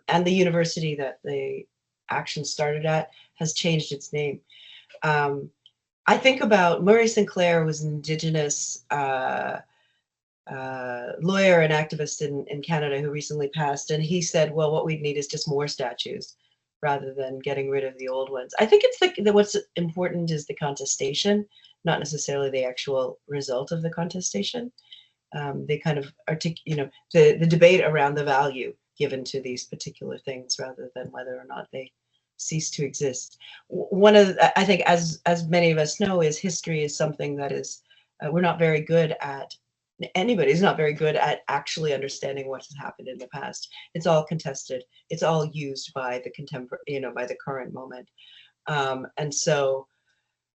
and the university that the action started at has changed its name. I think about Murray Sinclair, was an Indigenous lawyer and activist in Canada who recently passed, and he said, well, what we need is just more statues rather than getting rid of the old ones. I think it's what's important is the contestation, not necessarily the actual result of the contestation. They kind of you know, the debate around the value given to these particular things rather than whether or not they cease to exist. One of the, I think, as many of us know, is history is something that is we're not very good at. Anybody's not very good at actually understanding what has happened in the past. It's all contested. It's all used by the contemporary, you know, by the current moment. And so,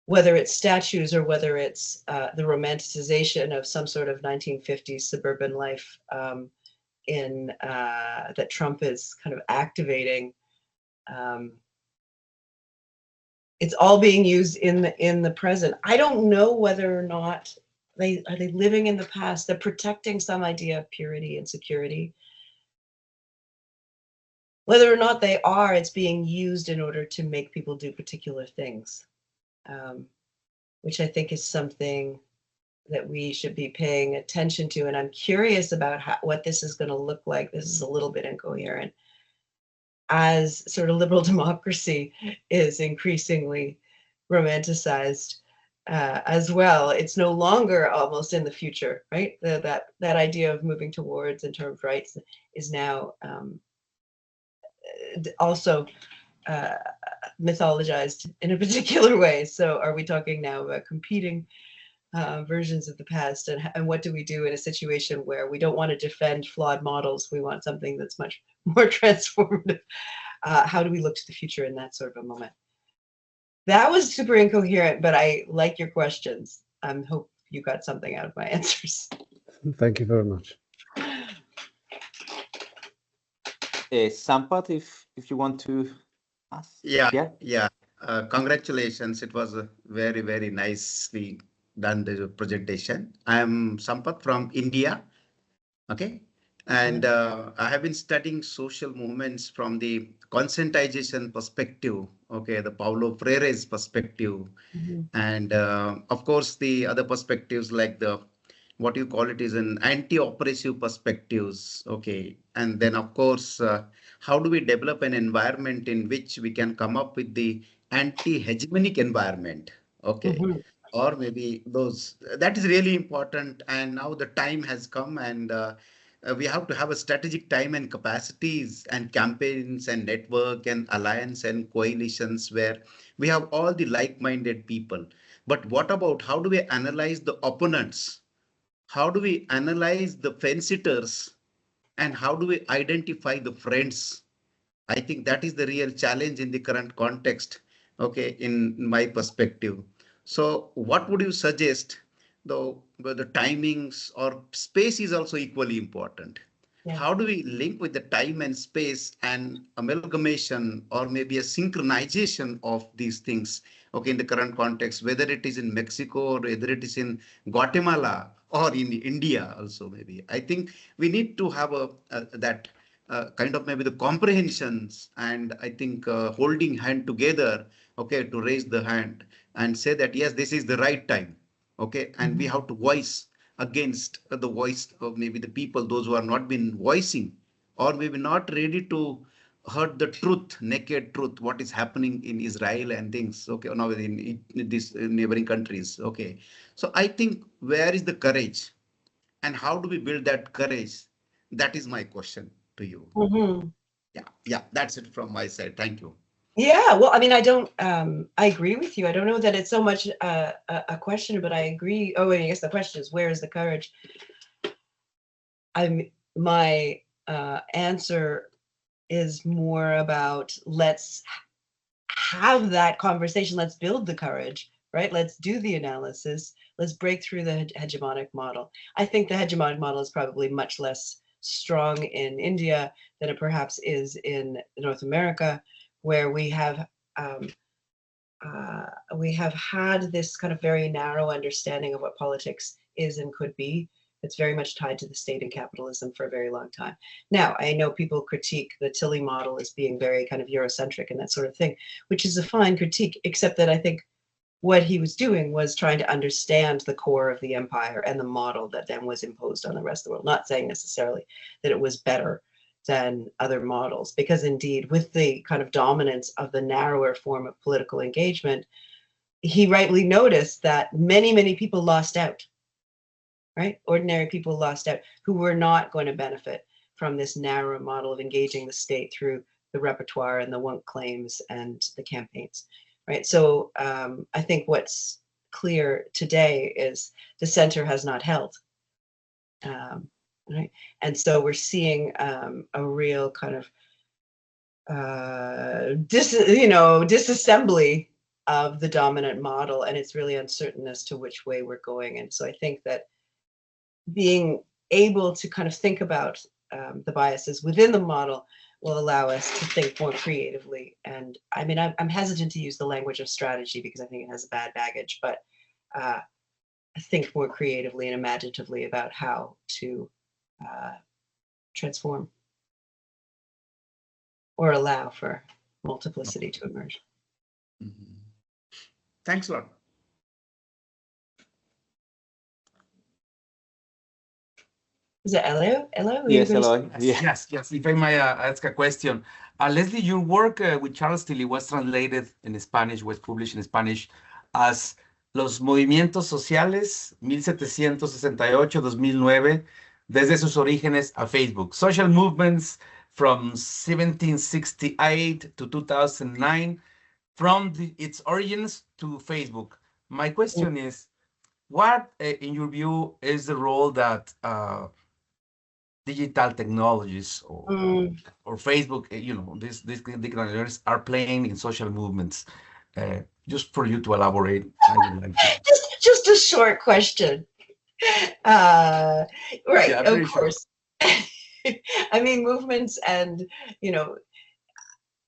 whether it's statues or whether it's the romanticization of some sort of 1950s suburban life that Trump is kind of activating. It's all being used in the present. I don't know whether or not are they living in the past. They're protecting some idea of purity and security. Whether or not they are, it's being used in order to make people do particular things, which I think is something that we should be paying attention to. And I'm curious about what this is going to look like. This is a little bit incoherent. as sort of liberal democracy is increasingly romanticized as well. It's no longer almost in the future, right? That idea of moving towards in terms of rights is now also mythologized in a particular way. So are we talking now about competing versions of the past, and what do we do in a situation where we don't want to defend flawed models, we want something that's much more transformative? How do we look to the future in that sort of a moment? That was super incoherent, but I like your questions. I hope you got something out of my answers. Thank you very much. Sampath, if you want to ask. Yeah. Congratulations. It was a very, very nicely done, the presentation. I'm Sampath from India. Okay. And I have been studying social movements from the conscientization perspective. Okay. The Paulo Freire's perspective. And of course, the other perspectives like the what you call it is an anti-oppressive perspectives. Okay. And then, of course, how do we develop an environment in which we can come up with the anti-hegemonic environment? Okay. Or maybe those, that is really important. And now the time has come, and we have to have a strategic time and capacities and campaigns and network and alliance and coalitions where we have all the like-minded people. But what about how do we analyze the opponents? How do we analyze the fence-sitters, and how do we identify the friends? I think that is the real challenge in the current context, okay, in my perspective. So what would you suggest, though the timings or space is also equally important? Yeah. How do we link with the time and space and amalgamation or maybe a synchronization of these things, okay, in the current context, whether it is in Mexico or whether it is in Guatemala or in India also maybe. I think we need to have that kind of maybe the comprehensions, and I think holding hand together, okay, to raise the hand and say that, yes, this is the right time. Okay. And we have to voice against the voice of maybe the people, those who have not been voicing or maybe not ready to heard the truth, naked truth, what is happening in Israel and things, okay, or now in these neighboring countries. Okay. So I think where is the courage and how do we build that courage? That is my question to you. Yeah, that's it from my side. Thank you. Yeah, well, I mean, I agree with you. I don't know that it's so much a question, but I agree. Oh, and I guess the question is, where is the courage? My answer is more about let's have that conversation. Let's build the courage, right? Let's do the analysis. Let's break through the hegemonic model. I think the hegemonic model is probably much less strong in India than it perhaps is in North America, where we have had this kind of very narrow understanding of what politics is and could be. It's very much tied to the state and capitalism for a very long time. Now, I know people critique the Tilly model as being very kind of Eurocentric and that sort of thing, which is a fine critique, except that I think what he was doing was trying to understand the core of the empire and the model that then was imposed on the rest of the world, not saying necessarily that it was better than other models, because indeed, with the kind of dominance of the narrower form of political engagement, he rightly noticed that many, many people lost out, right? Ordinary people lost out who were not going to benefit from this narrow model of engaging the state through the repertoire and the Wunk claims and the campaigns, right? So I think what's clear today is the center has not held. Right. And so we're seeing a real kind of disassembly of the dominant model, and it's really uncertain as to which way we're going. And so I think that being able to kind of think about the biases within the model will allow us to think more creatively. And I mean, I'm hesitant to use the language of strategy because I think it has a bad baggage, but think more creatively and imaginatively about how to transform or allow for multiplicity to emerge. Thanks a lot. Is it Elo? Elo? Yes, Eloy. Yeah. Yes. If I may ask a question. Leslie, your work with Charles Tilly was translated in Spanish, was published in Spanish as Los Movimientos Sociales 1768-2009, desde sus orígenes a Facebook. Social movements from 1768 to 2009, from its origins to Facebook. My question is, what, in your view, is the role that digital technologies or Facebook, these technologies are playing in social movements? Just for you to elaborate, I would like to. Just a short question. Right, Yeah, of very short. course. I mean, movements and, you know,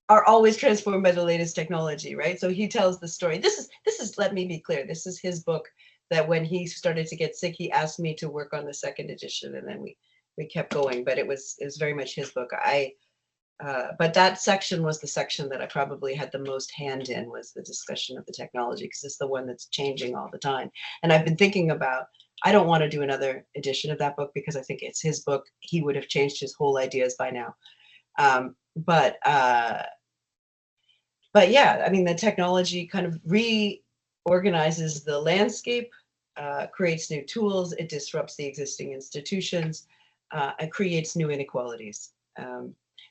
are always transformed by the latest technology, right? So he tells the story. This is, let me be clear, this is his book that when he started to get sick, he asked me to work on the second edition, and then we kept going, but it was very much his book. But that section was the section that I probably had the most hand in, was the discussion of the technology, because it's the one that's changing all the time. And I've been thinking about, I don't want to do another edition of that book because I think it's his book. He would have changed his whole ideas by now. But yeah, I mean, the technology kind of reorganizes the landscape, creates new tools, it disrupts the existing institutions, and creates new inequalities.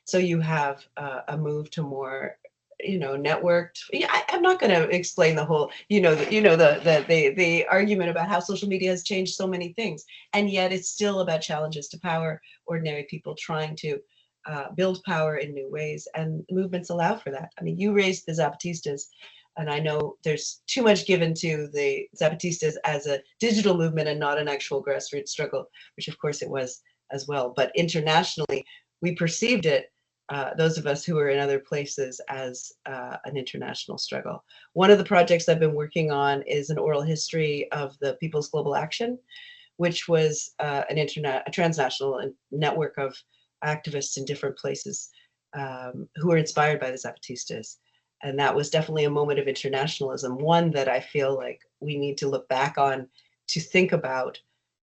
So you have a move to more, networked. Yeah, I'm not going to explain the whole, the argument about how social media has changed so many things, and yet it's still about challenges to power, ordinary people trying to build power in new ways, and movements allow for that. I mean, you raised the Zapatistas, and I know there's too much given to the Zapatistas as a digital movement and not an actual grassroots struggle, which of course it was as well. But internationally, we perceived it, those of us who were in other places, as an international struggle. One of the projects I've been working on is an oral history of the People's Global Action, which was a transnational network of activists in different places who were inspired by the Zapatistas. And that was definitely a moment of internationalism, one that I feel like we need to look back on to think about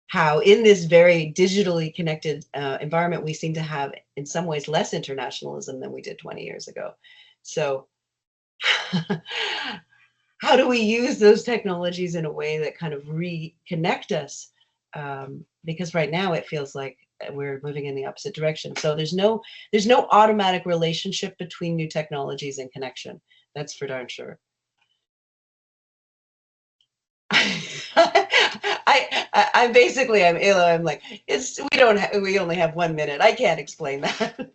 how in this very digitally connected environment, we seem to have in some ways less internationalism than we did 20 years ago. So how do we use those technologies in a way that kind of reconnect us? Because right now it feels like we're moving in the opposite direction. So there's no automatic relationship between new technologies and connection. That's for darn sure. I'm basically, I'm Ilo. I'm like, we only have 1 minute. I can't explain that.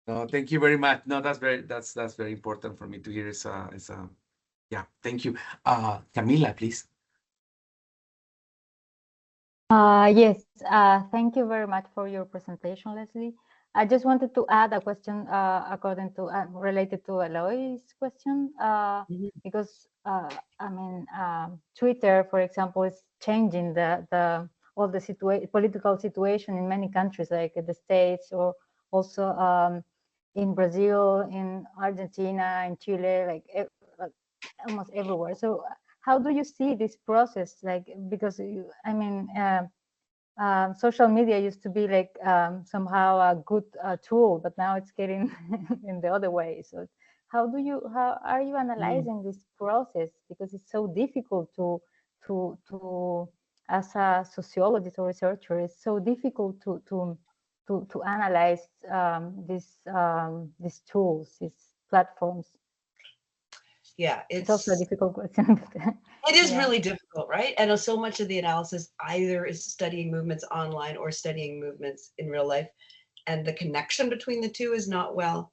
No, thank you very much. No, that's very important for me to hear. Yeah, thank you. Camila, please. Yes, thank you very much for your presentation, Leslie. I just wanted to add a question related to Eloy's question, because I mean, Twitter, for example, is changing all the political situation in many countries, like the States, or also in Brazil, in Argentina, in Chile, like almost everywhere. So how do you see this process? Like, because social media used to be like somehow a good tool, but now it's getting in the other way. So how are you analyzing this process? Because it's so difficult to as a sociologist or researcher, it's so difficult to analyze these tools, these platforms. Yeah, it's also a difficult question. It is really difficult, right? And so much of the analysis either is studying movements online or studying movements in real life. And the connection between the two is not well.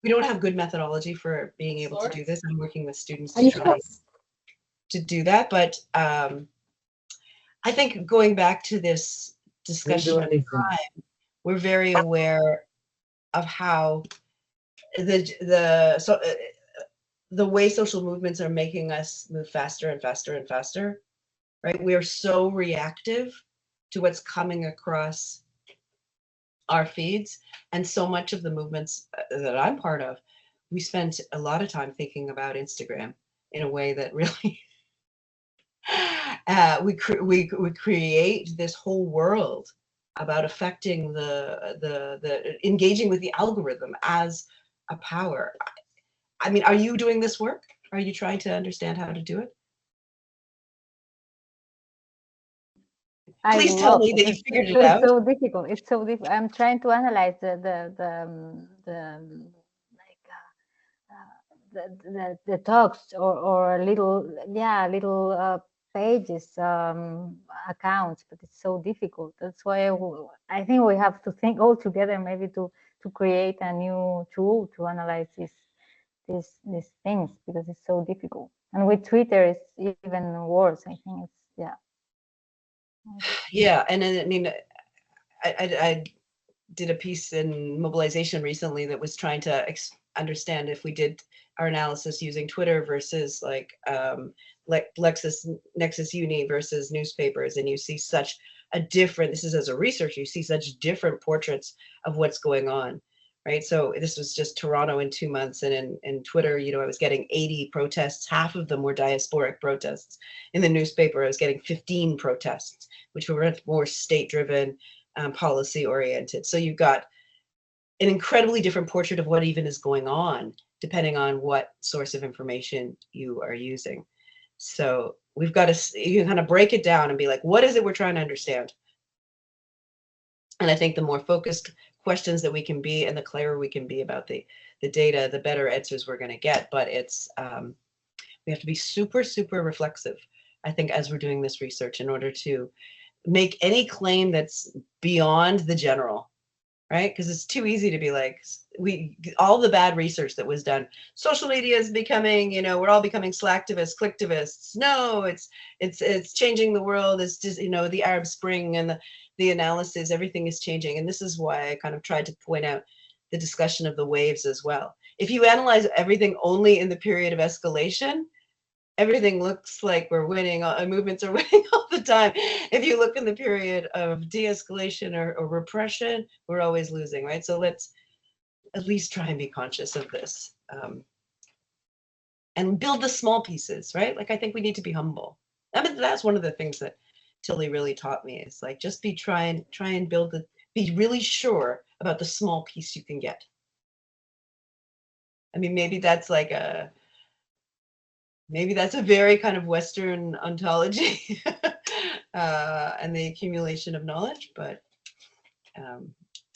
We don't have good methodology for being able to do this. I'm working with students to try to do that. But I think going back to this discussion of crime, we're very aware of how the way social movements are making us move faster and faster and faster, right? We are so reactive to what's coming across our feeds. And so much of the movements that I'm part of, we spent a lot of time thinking about Instagram in a way that really, we create this whole world about affecting the engaging with the algorithm as a power. I mean, are you doing this work? Are you trying to understand how to do it? Please tell me that you figured it out. It's so difficult. It's so difficult. I'm trying to analyze the talks or little pages accounts, but it's so difficult. That's why I think we have to think all together, maybe to create a new tool to analyze these things, because it's so difficult. And with Twitter, it's even worse. I think it's Yeah, and I mean, I did a piece in Mobilization recently that was trying to understand if we did our analysis using Twitter versus like Nexus Uni versus newspapers, and you see such a different, this is as a researcher, you see such different portraits of what's going on, right? So this was just Toronto in 2 months, and in Twitter, you know, I was getting 80 protests, half of them were diasporic protests. In the newspaper, I was getting 15 protests, which were more state-driven, policy oriented. So you've got an incredibly different portrait of what even is going on, depending on what source of information you are using. So we've got to, you can kind of break it down and be like, what is it we're trying to understand? And I think the more focused questions that we can be and the clearer we can be about the data, the better answers we're going to get. But it's, we have to be super, super reflexive, I think, as we're doing this research in order to make any claim that's beyond the general, right? Because it's too easy to be like, all the bad research that was done, social media is becoming, you know, we're all becoming slacktivists, clicktivists. No, it's changing the world. It's just, you know, the Arab Spring and the analysis, everything is changing. And this is why I kind of tried to point out the discussion of the waves as well. If you analyze everything only in the period of escalation, everything looks like we're winning, movements are winning all the time. If you look in the period of de-escalation or repression, we're always losing, right? So let's at least try and be conscious of this, and build the small pieces, right? Like, I think we need to be humble. I mean, that's one of the things that Tilly really taught me, is like, just try and build be really sure about the small piece you can get. I mean, maybe that's a very kind of Western ontology and the accumulation of knowledge, but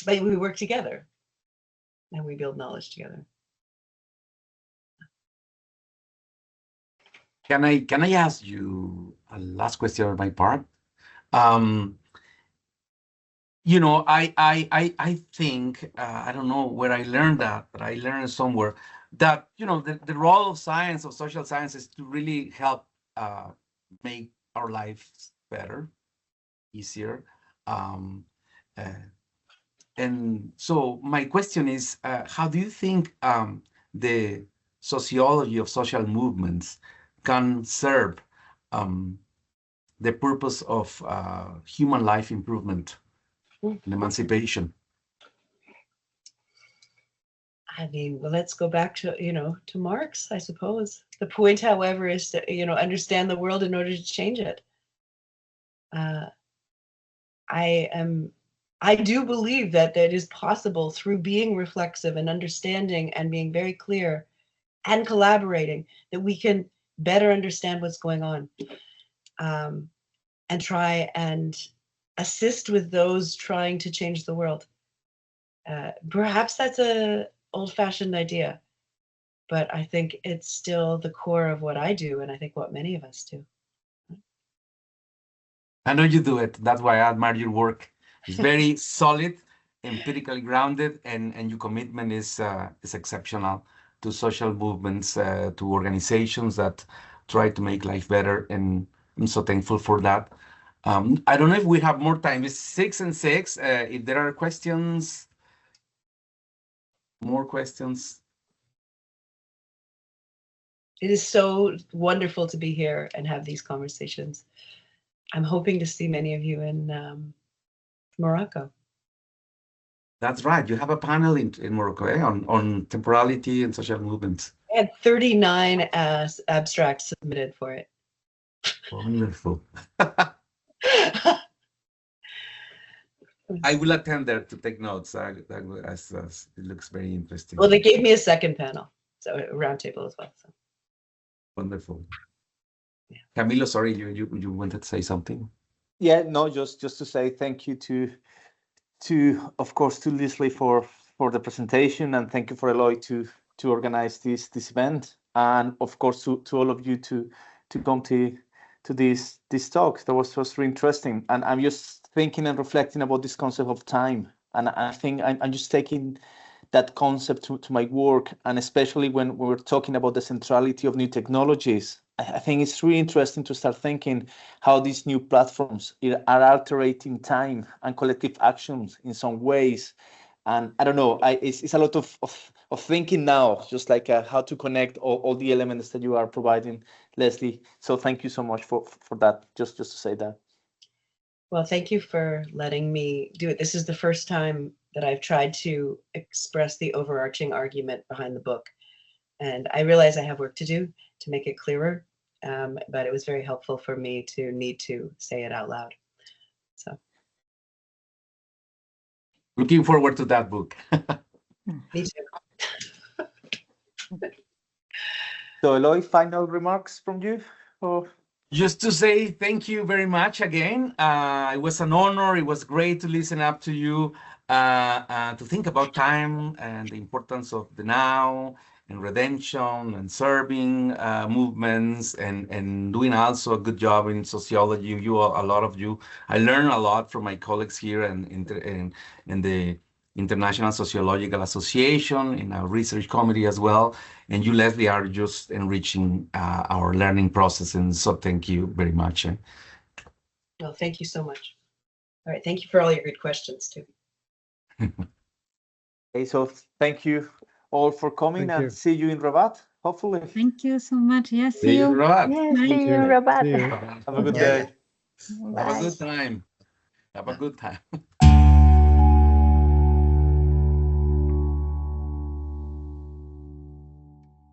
we work together and we build knowledge together. Can I ask you a last question on my part? You know, I think I don't know where I learned that, but I learned somewhere that, you know, the role of science, of social science, is to really help make our lives better, easier. And so my question is, how do you think the sociology of social movements can serve the purpose of human life improvement and emancipation? I mean, well, let's go back to, you know, to Marx, I suppose. The point, however, is to, you know, understand the world in order to change it. I do believe that it is possible, through being reflexive and understanding and being very clear and collaborating, that we can better understand what's going on, and try and assist with those trying to change the world. Perhaps that's a old-fashioned idea, but I think it's still the core of what I do, and I think what many of us do. I know you do it. That's why I admire your work. It's very solid, empirically grounded, and your commitment is exceptional to social movements, to organizations that try to make life better, and I'm so thankful for that. I don't know if we have more time. It's 6 and 6. If there are questions, more questions. It is so wonderful to be here and have these conversations. I'm hoping to see many of you in Morocco. That's right. You have a panel in Morocco, on temporality and social movements. I had 39 abstracts submitted for it. Wonderful. I will attend there to take notes. As it looks very interesting. Well, they gave me a second panel, so a roundtable as well. So. Wonderful. Camilo, sorry, you wanted to say something? Yeah, no, just to say thank you to of course to Leslie for the presentation, and thank you for Eloy to organize this event, and of course to all of you to come to this talk. That was really interesting, and I'm just thinking and reflecting about this concept of time, and I think I'm just taking that concept to my work, and especially when we're talking about the centrality of new technologies. I think it's really interesting to start thinking how these new platforms are altering time and collective actions in some ways. And I don't know, it's a lot of thinking now, just like how to connect all the elements that you are providing, Leslie. So thank you so much for that, just to say that. Well, thank you for letting me do it. This is the first time that I've tried to express the overarching argument behind the book. And I realize I have work to do to make it clearer, but it was very helpful for me to need to say it out loud. So, looking forward to that book. me too. So, Eloy, final remarks from you? Or? Just to say thank you very much again. It was an honor. It was great to listen up to you, to think about time and the importance of the now and redemption and serving movements, and doing also a good job in sociology. A lot of you. I learned a lot from my colleagues here and in the International Sociological Association, in our research committee as well. And you, Leslie, are just enriching our learning process. And so thank you very much. Well, thank you so much. All right. Thank you for all your good questions too. Okay, so thank you all for coming, and see you in Rabat, hopefully. Thank you so much. Yes, See you in Rabat. Yes, see you in Rabat. Have a good day. Have a good time. Have a good time.